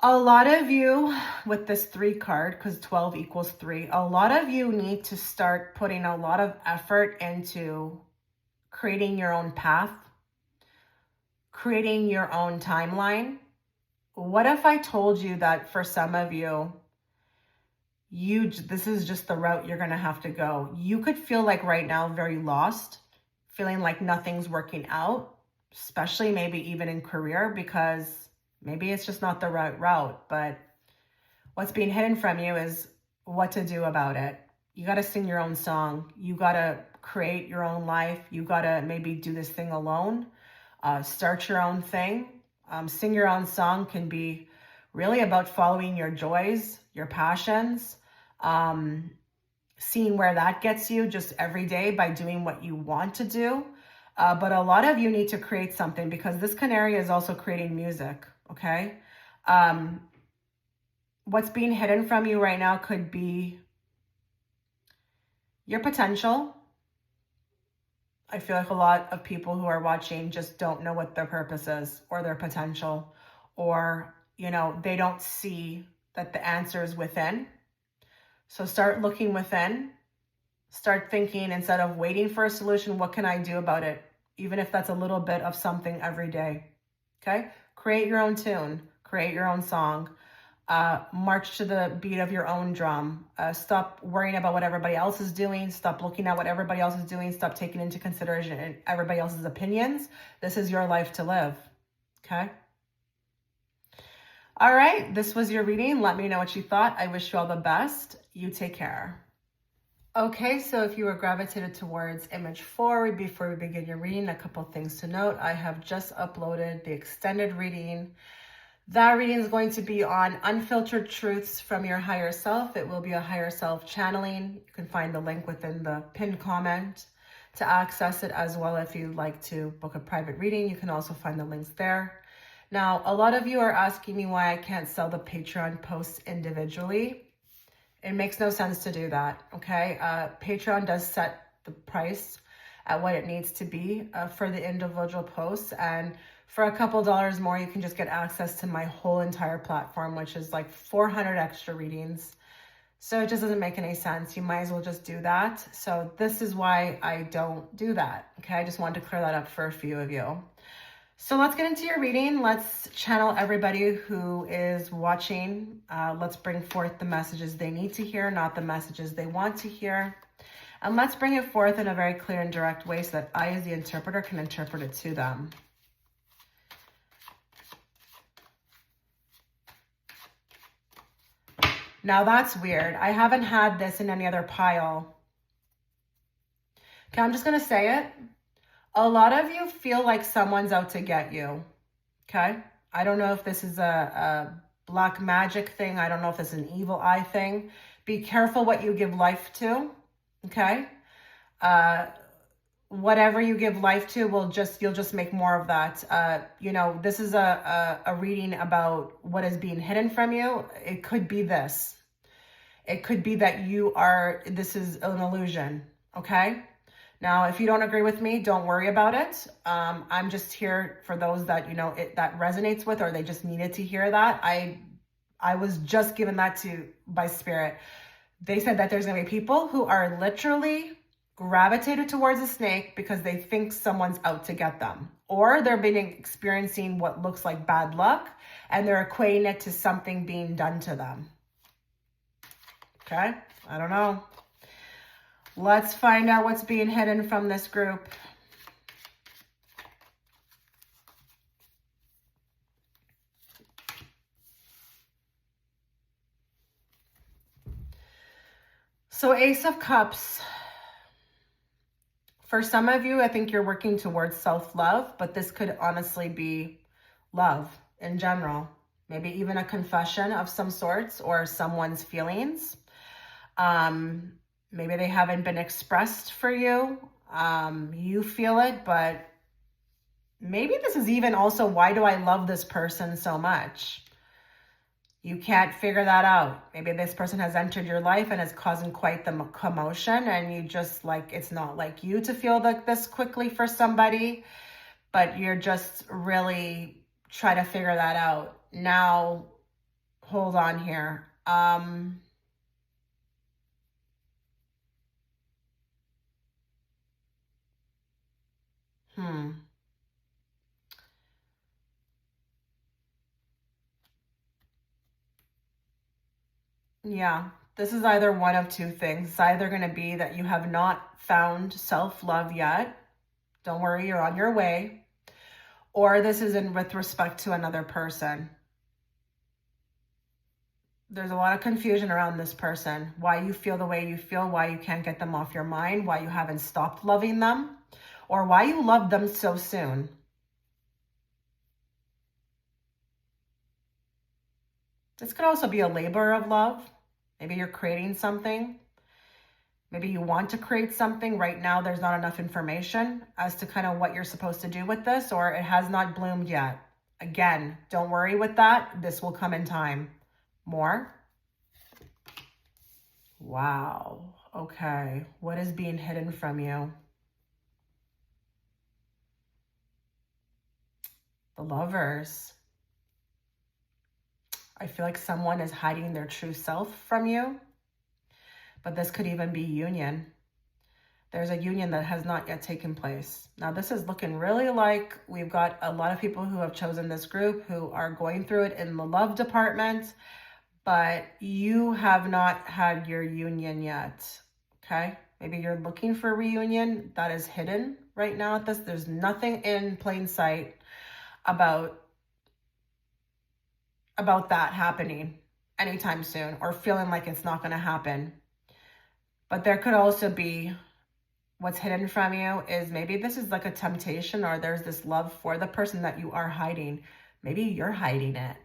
A lot of you, with this 3 card, because 12 equals 3, a lot of you need to start putting a lot of effort into creating your own path, creating your own timeline. What if I told you that for some of you, this is just the route you're going to have to go. You could feel like right now very lost, feeling like nothing's working out, especially maybe even in career, because maybe it's just not the right route. But what's being hidden from you is what to do about it. You got to sing your own song. You got to create your own life. You got to maybe do this thing alone. Start your own thing. Sing your own song can be really about following your joys, your passions, seeing where that gets you just every day by doing what you want to do. But a lot of you need to create something, because this canary is also creating music, okay? What's being hidden from you right now could be your potential. I feel like a lot of people who are watching just don't know what their purpose is or their potential, or, you know, they don't see that the answer is within. So start looking within, start thinking, instead of waiting for a solution, what can I do about it? Even if that's a little bit of something every day, okay? Create your own tune, create your own song, march to the beat of your own drum. Stop worrying about what everybody else is doing. Stop looking at what everybody else is doing. Stop taking into consideration everybody else's opinions. This is your life to live, okay? All right, this was your reading. Let me know what you thought. I wish you all the best. You take care. Okay, so if you were gravitated towards image 4, before we begin your reading, a couple things to note. I have just uploaded the extended reading. That reading is going to be on unfiltered truths from your higher self. It will be a higher self channeling. You can find the link within the pinned comment to access it as well. If you'd like to book a private reading, you can also find the links there. Now, a lot of you are asking me why I can't sell the Patreon posts individually. It makes no sense to do that, okay? Patreon does set the price at what it needs to be for the individual posts, and for a couple dollars more, you can just get access to my whole entire platform, which is like 400 extra readings. So it just doesn't make any sense. You might as well just do that. So this is why I don't do that, okay? I just wanted to clear that up for a few of you. So let's get into your reading. Let's channel everybody who is watching. Let's bring forth the messages they need to hear, not the messages they want to hear. And let's bring it forth in a very clear and direct way so that I, as the interpreter, can interpret it to them. Now that's weird. I haven't had this in any other pile. Okay, I'm just going to say it. A lot of you feel like someone's out to get you, okay? I don't know if this is a black magic thing. I don't know if it's an evil eye thing. Be careful what you give life to, okay? Whatever you give life to, you'll just make more of that. You know, this is a reading about what is being hidden from you. It could be this. It could be that this is an illusion, okay? Now, if you don't agree with me, don't worry about it. I'm just here for those that, you know, that resonates with, or they just needed to hear that. I was just given that by Spirit. They said that there's going to be people who are literally gravitated towards a snake because they think someone's out to get them, or they're experiencing what looks like bad luck, and they're equating it to something being done to them. Okay? I don't know. Let's find out what's being hidden from this group. So Ace of Cups. For some of you, I think you're working towards self-love, but this could honestly be love in general. Maybe even a confession of some sorts or someone's feelings. Maybe they haven't been expressed for you. You feel it, but maybe this is even also, why do I love this person so much? You can't figure that out. Maybe this person has entered your life and is causing quite the commotion, and you just like, it's not like you to feel like this quickly for somebody, but you're just really trying to figure that out. Now, hold on here. Yeah, this is either one of two things. It's either going to be that you have not found self-love yet. Don't worry, you're on your way. Or this is with respect to another person. There's a lot of confusion around this person. Why you feel the way you feel, why you can't get them off your mind, why you haven't stopped loving them, or why you love them so soon. This could also be a labor of love. Maybe you're creating something. Maybe you want to create something. Right now, there's not enough information as to kind of what you're supposed to do with this, or it has not bloomed yet. Again, don't worry with that. This will come in time. More. Wow. Okay. What is being hidden from you? The Lovers. I feel like someone is hiding their true self from you, but this could even be union. There's a union that has not yet taken place. Now, this is looking really like we've got a lot of people who have chosen this group who are going through it in the love department, but you have not had your union yet, okay? Maybe you're looking for a reunion that is hidden right now at this. There's nothing in plain sight about that happening anytime soon, or feeling like it's not going to happen. But there could also be, what's hidden from you is maybe this is like a temptation, or there's this love for the person that you are hiding. Maybe you're hiding it.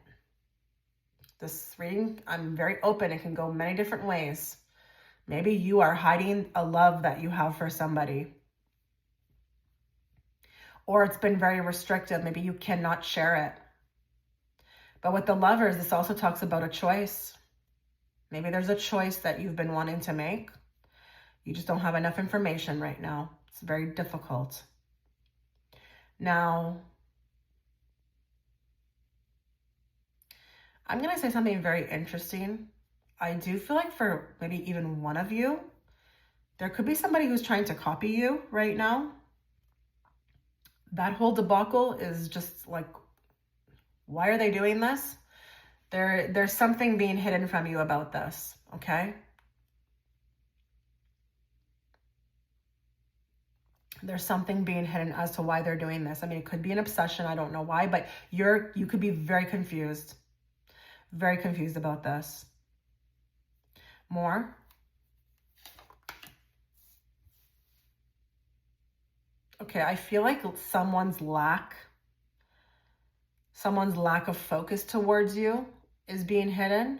This reading, I'm very open. It can go many different ways. Maybe you are hiding a love that you have for somebody. Or it's been very restrictive. Maybe you cannot share it. But with the Lovers, this also talks about a choice. Maybe there's a choice that you've been wanting to make. You just don't have enough information right now. It's very difficult. Now, I'm going to say something very interesting. I do feel like for maybe even one of you, there could be somebody who's trying to copy you right now. That whole debacle is just like, why are they doing this? There's something being hidden from you about this, okay? There's something being hidden as to why they're doing this. I mean, it could be an obsession. I don't know why, but you could be very confused about this. More. Okay, I feel like someone's lack of focus towards you is being hidden.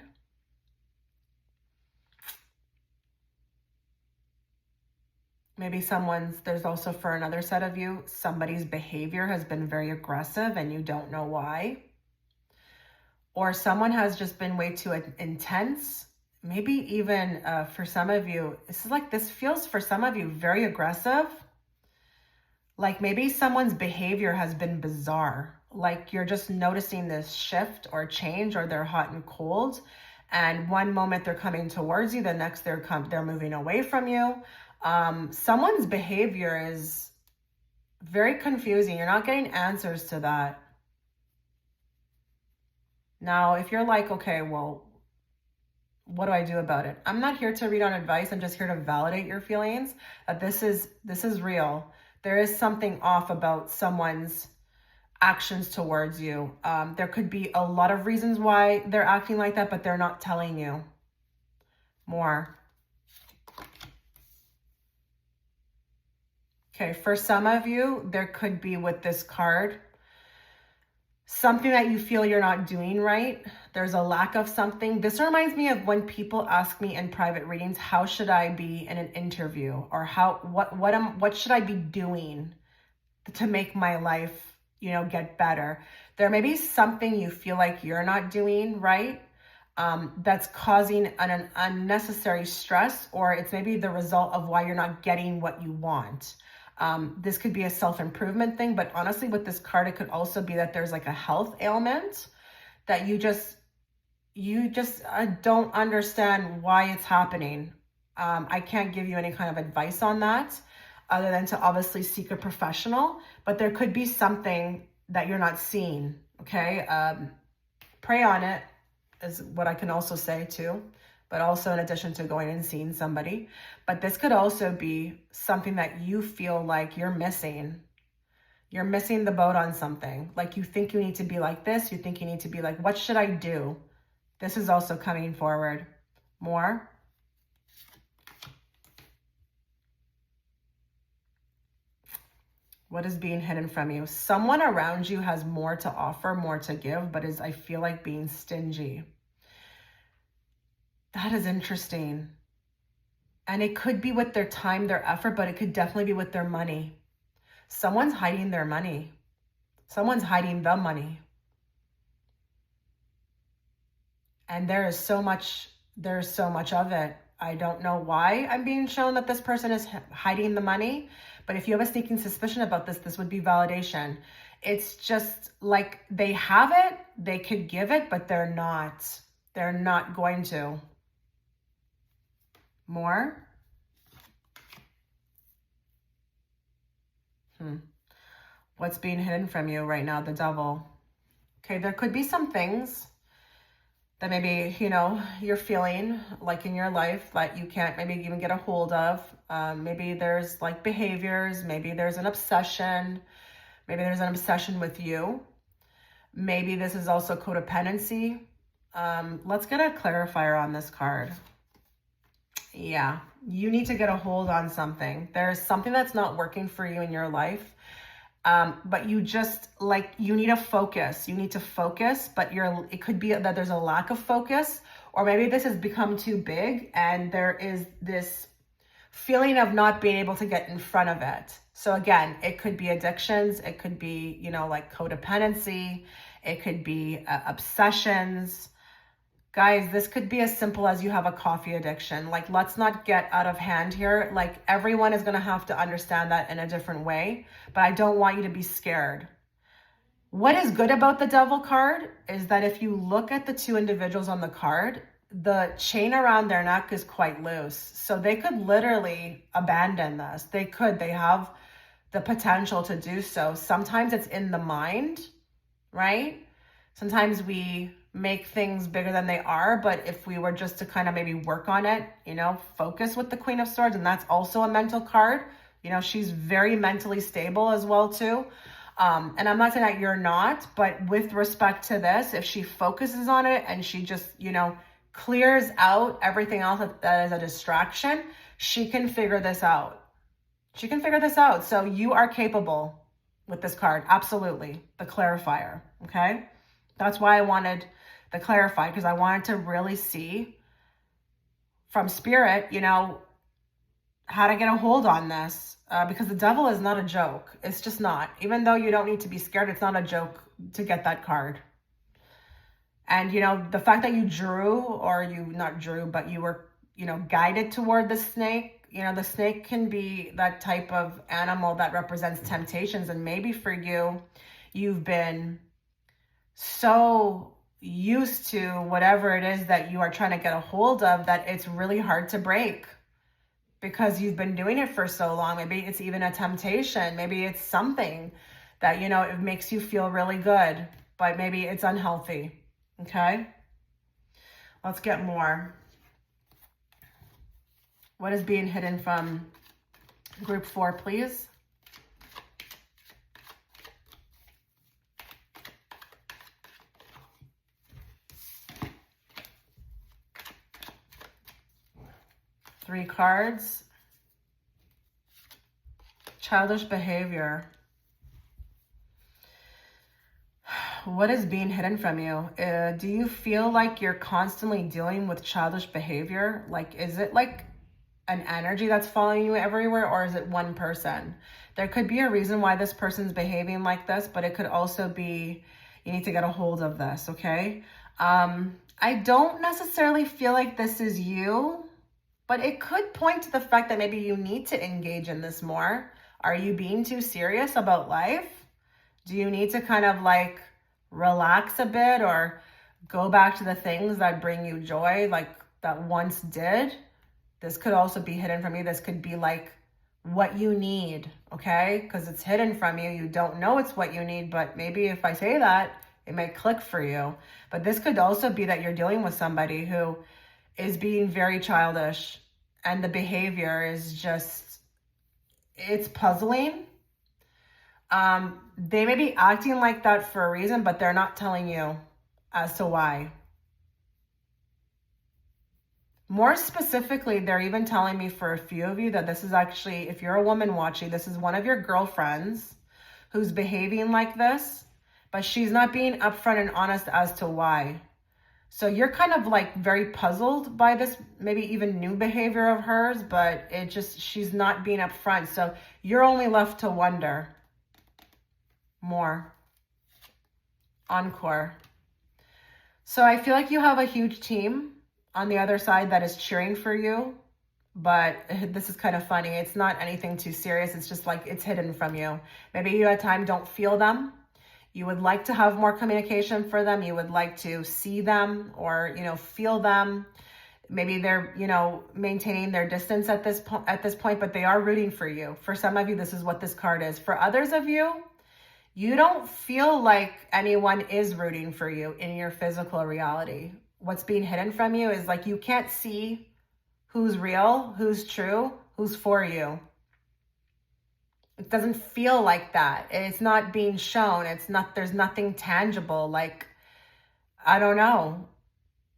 Maybe there's also for another set of you, somebody's behavior has been very aggressive and you don't know why. Or someone has just been way too intense. Maybe even for some of you, this feels for some of you very aggressive. Like maybe someone's behavior has been bizarre. Like you're just noticing this shift or change, or they're hot and cold. And one moment they're coming towards you, the next they're moving away from you. Someone's behavior is very confusing. You're not getting answers to that. Now, if you're like, okay, well, what do I do about it? I'm not here to read on advice. I'm just here to validate your feelings that this is real. There is something off about someone's actions towards you. There could be a lot of reasons why they're acting like that, but they're not telling you. More. Okay, for some of you, there could be with this card, something that you feel you're not doing right. There's a lack of something. This reminds me of when people ask me in private readings, how should I be in an interview? Or what should I be doing to make my life, get better? There may be something you feel like you're not doing right, that's causing an unnecessary stress, or it's maybe the result of why you're not getting what you want. This could be a self-improvement thing, but honestly with this card, it could also be that there's like a health ailment that you just don't understand why it's happening. I can't give you any kind of advice on that other than to obviously seek a professional, but there could be something that you're not seeing, okay? Pray on it is what I can also say too, but also in addition to going and seeing somebody. But this could also be something that you feel like you're missing. You're missing the boat on something. Like you think you need to be like this. You think you need to be like, what should I do? This is also coming forward more. What is being hidden from you? Someone around you has more to offer, more to give, but I feel like being stingy. That is interesting. And it could be with their time, their effort, but it could definitely be with their money. Someone's hiding their money. Someone's hiding the money. And there's so much of it. I don't know why I'm being shown that this person is hiding the money, but if you have a sneaking suspicion about this, this would be validation. It's just like they have it, they could give it, but they're not going to. More? What's being hidden from you right now? The Devil. Okay, there could be some things that maybe, you're feeling like in your life that you can't maybe even get a hold of. Maybe there's like behaviors. Maybe there's an obsession. Maybe there's an obsession with you. Maybe this is also codependency. Let's get a clarifier on this card. Yeah, you need to get a hold on something. There's something that's not working for you in your life. But you just you need a focus. You need to focus, but it could be that there's a lack of focus, or maybe this has become too big and there is this feeling of not being able to get in front of it. So again, it could be addictions. It could be, like codependency. It could be obsessions. Guys, this could be as simple as you have a coffee addiction. Like, let's not get out of hand here. Like, everyone is going to have to understand that in a different way, but I don't want you to be scared. What is good about the Devil card is that if you look at the two individuals on the card, the chain around their neck is quite loose. So they could literally abandon this. They have the potential to do so. Sometimes it's in the mind, right? Sometimes we make things bigger than they are, but if we were just to kind of maybe work on it, focus with the Queen of Swords, and that's also a mental card. She's very mentally stable as well too. And I'm not saying that you're not, but with respect to this, if she focuses on it and she just, clears out everything else that is a distraction, she can figure this out. She can figure this out. So you are capable with this card. Absolutely. The clarifier. Okay. That's why I wanted the clarify, because I wanted to really see from spirit, how to get a hold on this, because the Devil is not a joke. It's just not. Even though you don't need to be scared, it's not a joke to get that card. And, the fact that you drew, or you not drew, but you were, guided toward the snake, the snake can be that type of animal that represents temptations. And maybe for you, you've been so used to whatever it is that you are trying to get a hold of that it's really hard to break because you've been doing it for so long. Maybe it's even a temptation. Maybe it's something that, it makes you feel really good, but maybe it's unhealthy. Okay. Let's get more. What is being hidden from group 4, please? Three cards. Childish behavior. What is being hidden from you? Do you feel like you're constantly dealing with childish behavior? Like, is it like an energy that's following you everywhere, or is it one person? There could be a reason why this person's behaving like this, but it could also be you need to get a hold of this, okay? I don't necessarily feel like this is you, but it could point to the fact that maybe you need to engage in this more. Are you being too serious about life? Do you need to kind of like relax a bit or go back to the things that bring you joy, like that once did? This could also be hidden from you. This could be like what you need, okay? Because it's hidden from you. You don't know it's what you need, but maybe if I say that, it might click for you. But this could also be that you're dealing with somebody who is being very childish, and the behavior is just, it's puzzling. They may be acting like that for a reason, but they're not telling you as to why. More specifically, they're even telling me for a few of you that this is actually, if you're a woman watching, this is one of your girlfriends who's behaving like this, but she's not being upfront and honest as to why. So you're kind of like very puzzled by this, maybe even new behavior of hers, but it just, she's not being upfront. So you're only left to wonder. More. Encore. So I feel like you have a huge team on the other side that is cheering for you, but this is kind of funny. It's not anything too serious. It's just like it's hidden from you. Maybe you at time don't feel them. You would like to have more communication for them. You would like to see them or, feel them. Maybe they're, maintaining their distance at this point, but they are rooting for you. For some of you, this is what this card is. For others of you, you don't feel like anyone is rooting for you in your physical reality. What's being hidden from you is like you can't see who's real, who's true, who's for you. It doesn't feel like that. It's not being shown. There's nothing tangible. Like, I don't know.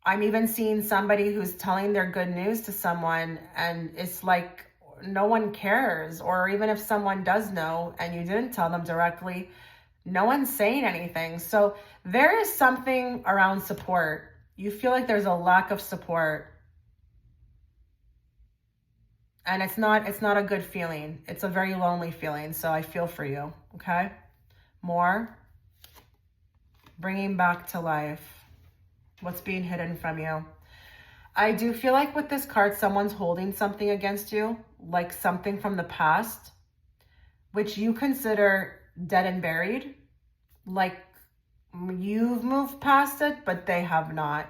I'm even seeing somebody who's telling their good news to someone and it's like no one cares. Or even if someone does know and you didn't tell them directly, no one's saying anything. So there is something around support. You feel like there's a lack of support. And it's not a good feeling. It's a very lonely feeling. So I feel for you, okay? More. Bringing back to life. What's being hidden from you? I do feel like with this card, someone's holding something against you, like something from the past, which you consider dead and buried. Like you've moved past it, but they have not.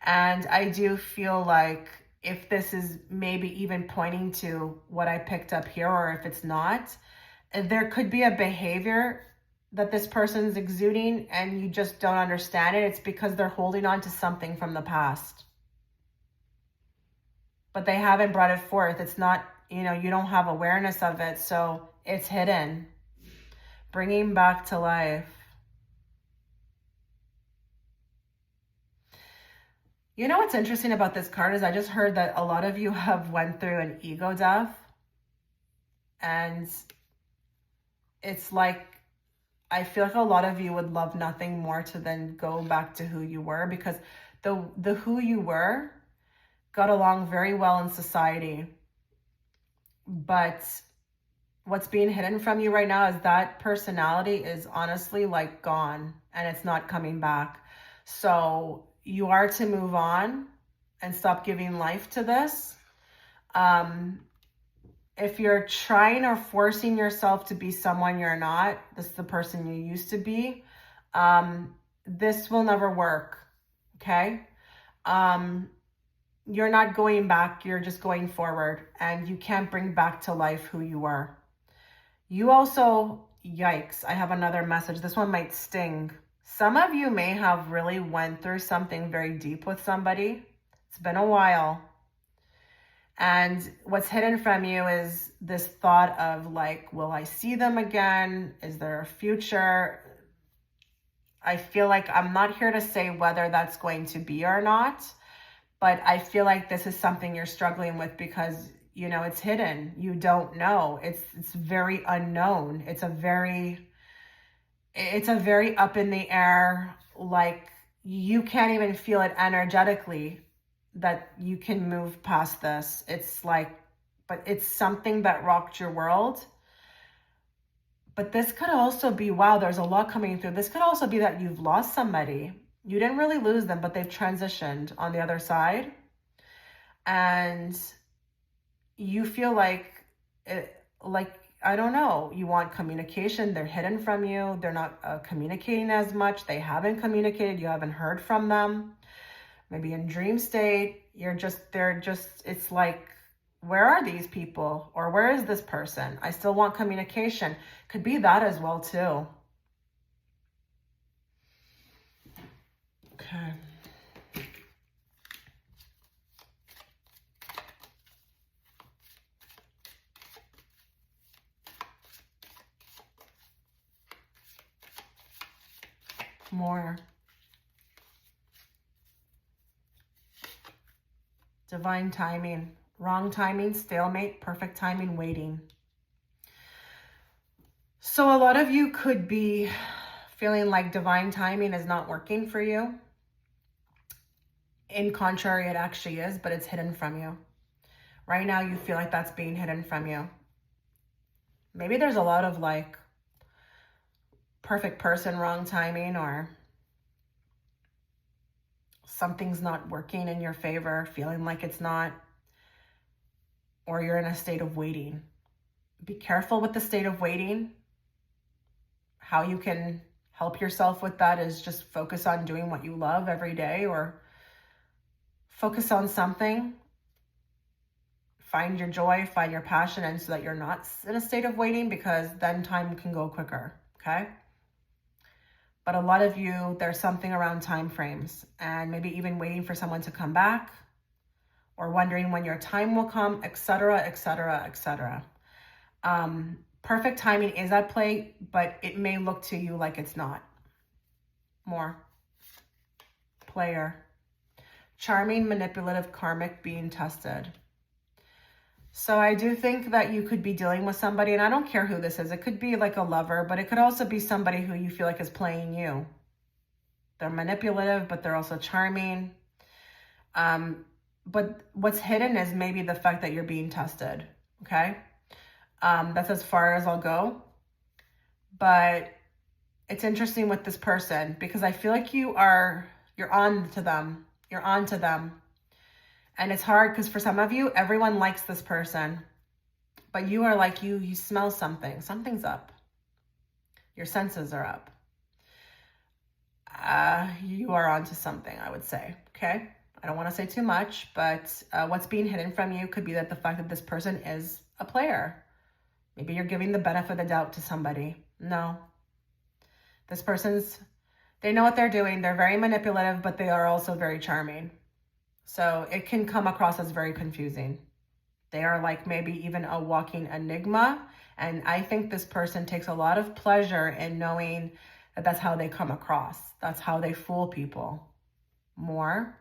And I do feel like if this is maybe even pointing to what I picked up here, or if it's not, there could be a behavior that this person's exuding and you just don't understand it. It's because they're holding on to something from the past. But they haven't brought it forth. It's not, you don't have awareness of it. So it's hidden. Bringing back to life. You know what's interesting about this card is I just heard that a lot of you have went through an ego death. And it's like, I feel like a lot of you would love nothing more to then go back to who you were, because the who you were got along very well in society. But what's being hidden from you right now is that personality is honestly like gone and it's not coming back. So you are to move on and stop giving life to this. If you're trying or forcing yourself to be someone you're not, this is the person you used to be, this will never work, okay? You're not going back, you're just going forward, and you can't bring back to life who you were. You also, yikes, I have another message. This one might sting. Some of you may have really went through something very deep with somebody. It's been a while. And what's hidden from you is this thought of like, will I see them again? Is there a future? I feel like I'm not here to say whether that's going to be or not, but I feel like this is something you're struggling with because you know, it's hidden. You don't know. It's very unknown. It's a very up in the air, like you can't even feel it energetically that you can move past this. It's like, but it's something that rocked your world. But this could also be, wow, there's a lot coming through. This could also be that you've lost somebody. You didn't really lose them, but they've transitioned on the other side. And you feel like I don't know, you want communication. They're hidden from you. They're not communicating as much. They haven't communicated. You haven't heard from them. Maybe in dream state, it's like, where are these people? Or where is this person? I still want communication. Could be that as well too. Okay. More. Divine timing. Wrong timing, stalemate, perfect timing, waiting. So a lot of you could be feeling like divine timing is not working for you. In contrary, it actually is, but it's hidden from you. Right now, you feel like that's being hidden from you. Maybe there's a lot of like perfect person, wrong timing, or something's not working in your favor, feeling like it's not, or you're in a state of waiting. Be careful with the state of waiting. How you can help yourself with that is just focus on doing what you love every day, or focus on something. Find your joy, find your passion, and so that you're not in a state of waiting, because then time can go quicker, okay? But a lot of you, there's something around time frames, and maybe even waiting for someone to come back, or wondering when your time will come, etc., etc., etc. Perfect timing is at play, but it may look to you like it's not. More. Player. Charming, manipulative, karmic, being tested. So I do think that you could be dealing with somebody, and I don't care who this is. It could be like a lover, but it could also be somebody who you feel like is playing you. They're manipulative, but they're also charming. But what's hidden is maybe the fact that you're being tested, okay? That's as far as I'll go. But it's interesting with this person, because I feel like you're on to them. You're on to them. And it's hard because for some of you, everyone likes this person. But you are like, you smell something. Something's up. Your senses are up. You are onto something, I would say, okay? I don't want to say too much, but what's being hidden from you could be that the fact that this person is a player. Maybe you're giving the benefit of the doubt to somebody. No. This they know what they're doing. They're very manipulative, but they are also very charming. So it can come across as very confusing. They are like maybe even a walking enigma. And I think this person takes a lot of pleasure in knowing that that's how they come across. That's how they fool people. More.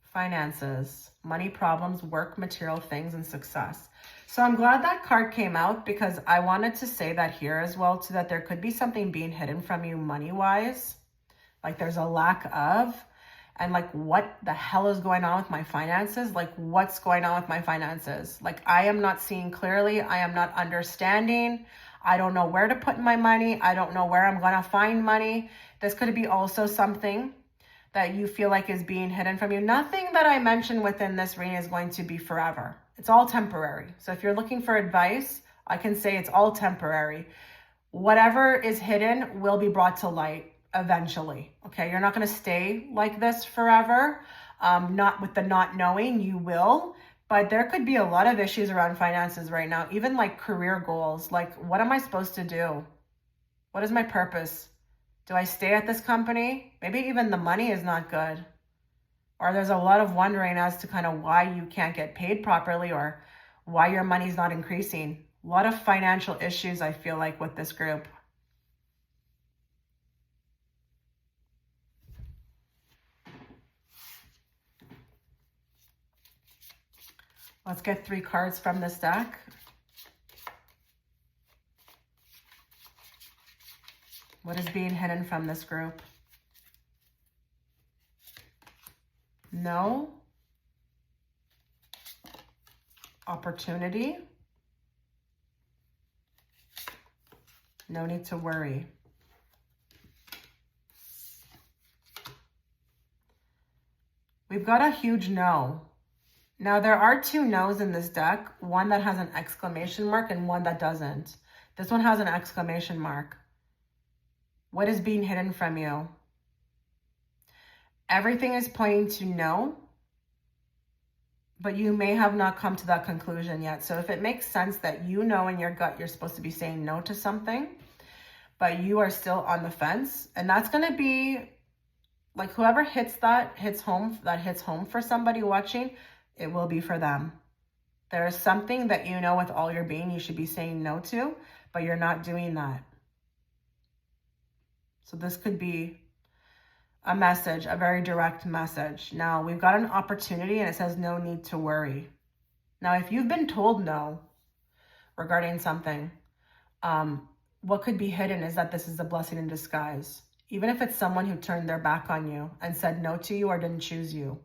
Finances, money problems, work, material things, and success. So I'm glad that card came out, because I wanted to say that here as well too, that there could be something being hidden from you money-wise. Like there's a lack of, and like, what the hell is going on with my finances? Like, what's going on with my finances? Like, I am not seeing clearly. I am not understanding. I don't know where to put my money. I don't know where I'm going to find money. This could be also something that you feel like is being hidden from you. Nothing that I mentioned within this reading is going to be forever. It's all temporary. So if you're looking for advice, I can say it's all temporary. Whatever is hidden will be brought to light eventually. Okay, you're not going to stay like this forever. Not with the not knowing, you will. But there could be a lot of issues around finances right now, even like career goals. Like, what am I supposed to do? What is my purpose? Do I stay at this company? Maybe even the money is not good. Or there's a lot of wondering as to kind of why you can't get paid properly, or why your money's not increasing. A lot of financial issues, I feel like, with this group. Let's get 3 cards from this deck. What is being hidden from this group? No. Opportunity. No need to worry. We've got a huge no. Now, there are 2 no's in this deck, one that has an exclamation mark and one that doesn't. This one has an exclamation mark. What is being hidden from you? Everything is pointing to no, but you may have not come to that conclusion yet. So if it makes sense that you know in your gut you're supposed to be saying no to something, but you are still on the fence, and that's going to be like whoever hits home for somebody watching, it will be for them. There is something that you know with all your being you should be saying no to, but you're not doing that. So this could be a message, a very direct message. Now, we've got an opportunity and it says no need to worry. Now, if you've been told no regarding something, what could be hidden is that this is a blessing in disguise. Even if it's someone who turned their back on you and said no to you or didn't choose you.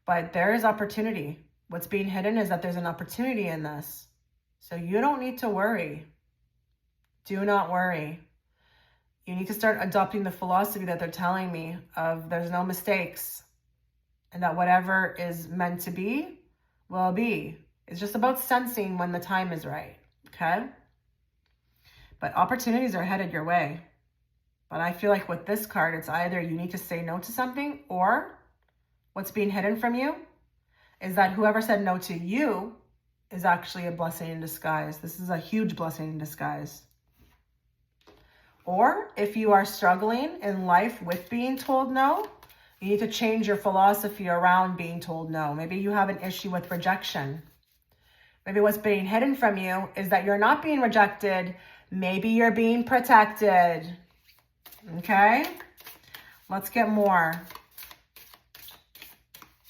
But there is opportunity. What's being hidden is that there's an opportunity in this. So you don't need to worry. Do not worry. You need to start adopting the philosophy that they're telling me of there's no mistakes and that whatever is meant to be will be. It's just about sensing when the time is right, okay? But opportunities are headed your way. But I feel like with this card, it's either you need to say no to something, or what's being hidden from you is that whoever said no to you is actually a blessing in disguise. This is a huge blessing in disguise. Or if you are struggling in life with being told no, you need to change your philosophy around being told no. Maybe you have an issue with rejection. Maybe what's being hidden from you is that you're not being rejected. Maybe you're being protected. Okay? Let's get more.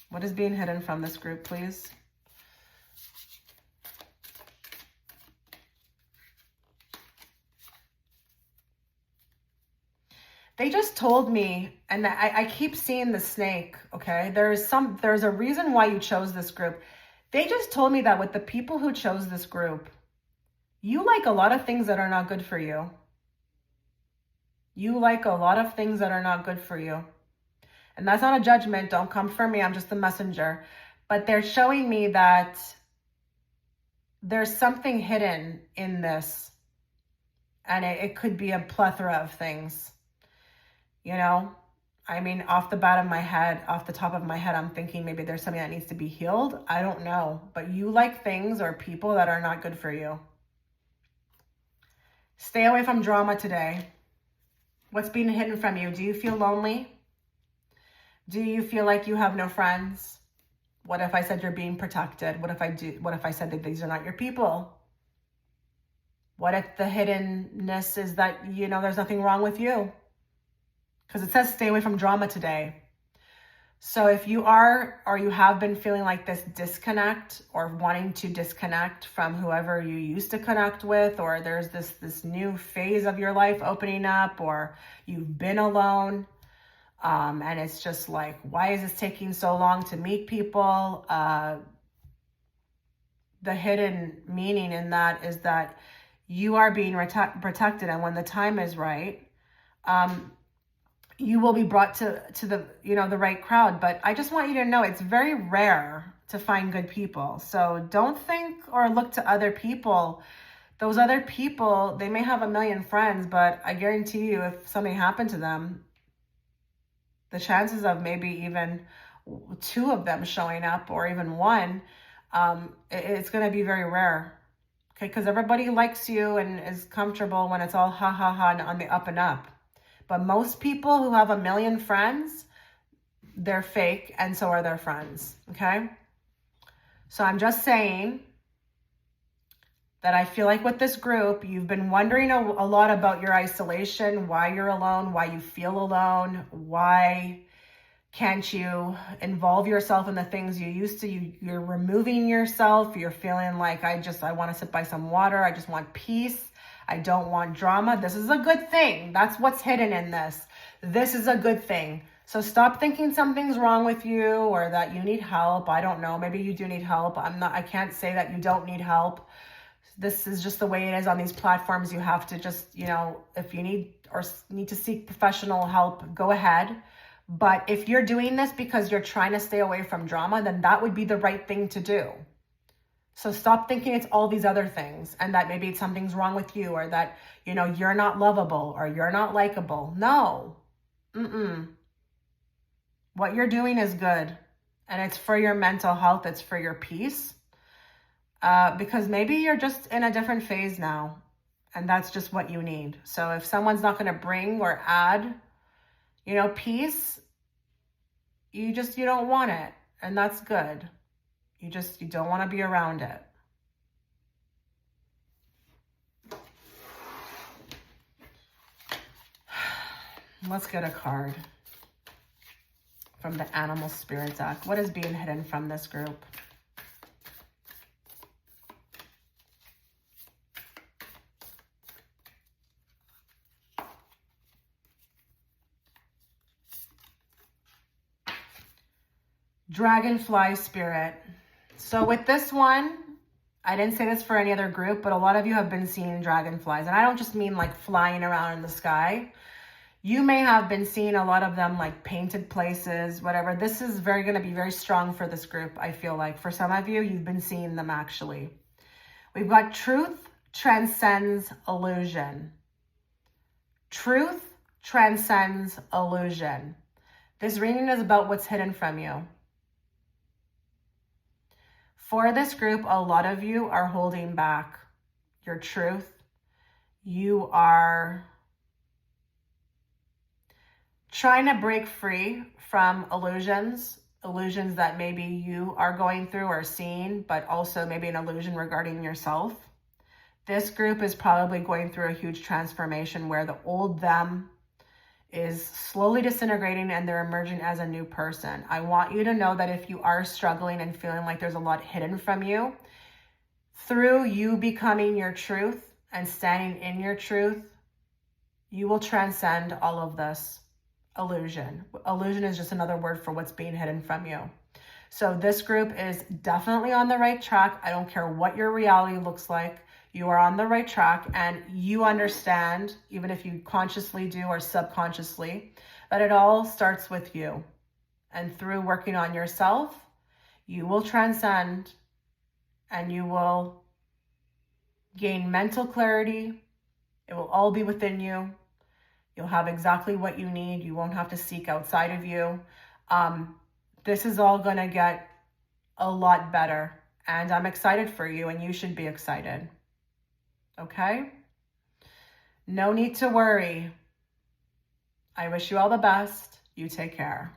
What is being hidden from this group, please? They just told me, and I keep seeing the snake, okay? There's a reason why you chose this group. They just told me that with the people who chose this group, you like a lot of things that are not good for you. You like a lot of things that are not good for you. And that's not a judgment. Don't come for me. I'm just the messenger. But they're showing me that there's something hidden in this. And it could be a plethora of things. You know, I mean, off the top of my head, I'm thinking maybe there's something that needs to be healed. I don't know. But you like things or people that are not good for you. Stay away from drama today. What's being hidden from you? Do you feel lonely? Do you feel like you have no friends? What if I said you're being protected? What if I said that these are not your people? What if the hiddenness is that, you know, there's nothing wrong with you? Because it says stay away from drama today. So if you are, or you have been feeling like this disconnect or wanting to disconnect from whoever you used to connect with, or there's this new phase of your life opening up, or you've been alone, and it's just like, why is this taking so long to meet people? The hidden meaning in that is that you are being protected, and when the time is right, you will be brought to the, you know, the right crowd. But I just want you to know it's very rare to find good people. So don't think or look to other people. Those other people, they may have a million friends, but I guarantee you if something happened to them, the chances of maybe even 2 of them showing up or even 1, it's going to be very rare. Okay, because everybody likes you and is comfortable when it's all ha ha ha on the up and up. But most people who have a million friends, they're fake, and so are their friends, okay? So I'm just saying that I feel like with this group, you've been wondering a lot about your isolation, why you're alone, why you feel alone, why Can't you involve yourself in the things you used to? You're removing yourself. You're feeling like, I want to sit by some water. I just want peace. I don't want drama. This is a good thing. That's what's hidden in this. This is a good thing. So stop thinking something's wrong with you or that you need help. I don't know. Maybe you do need help. I can't say that you don't need help. This is just the way it is on these platforms. You have to just, if you need to seek professional help, go ahead. But if you're doing this because you're trying to stay away from drama, then that would be the right thing to do. So stop thinking it's all these other things and that maybe something's wrong with you or that, you're not lovable or you're not likable. No. What you're doing is good. And it's for your mental health. It's for your peace. Because maybe you're just in a different phase now. And that's just what you need. So if someone's not going to bring or add, peace, you don't want it. And that's good. You don't want to be around it. Let's get a card from the Animal Spirit deck. What is being hidden from this group? Dragonfly Spirit. So with this one, I didn't say this for any other group, but a lot of you have been seeing dragonflies. And I don't just mean like flying around in the sky. You may have been seeing a lot of them like painted places, whatever. This is going to be very strong for this group, I feel like. For some of you, you've been seeing them actually. We've got truth transcends illusion. Truth transcends illusion. This reading is about what's hidden from you. For this group, a lot of you are holding back your truth. You are trying to break free from illusions that maybe you are going through or seeing, but also maybe an illusion regarding yourself. This group is probably going through a huge transformation where the old them is slowly disintegrating and they're emerging as a new person. I want you to know that if you are struggling and feeling like there's a lot hidden from you, through you becoming your truth and standing in your truth, you will transcend all of this illusion. Illusion is just another word for what's being hidden from you. So this group is definitely on the right track. I don't care what your reality looks like. You are on the right track and you understand, even if you consciously do or subconsciously, that it all starts with you. And through working on yourself, you will transcend and you will gain mental clarity. It will all be within you. You'll have exactly what you need. You won't have to seek outside of you. This is all going to get a lot better. And I'm excited for you and you should be excited. Okay? No need to worry. I wish you all the best. You take care.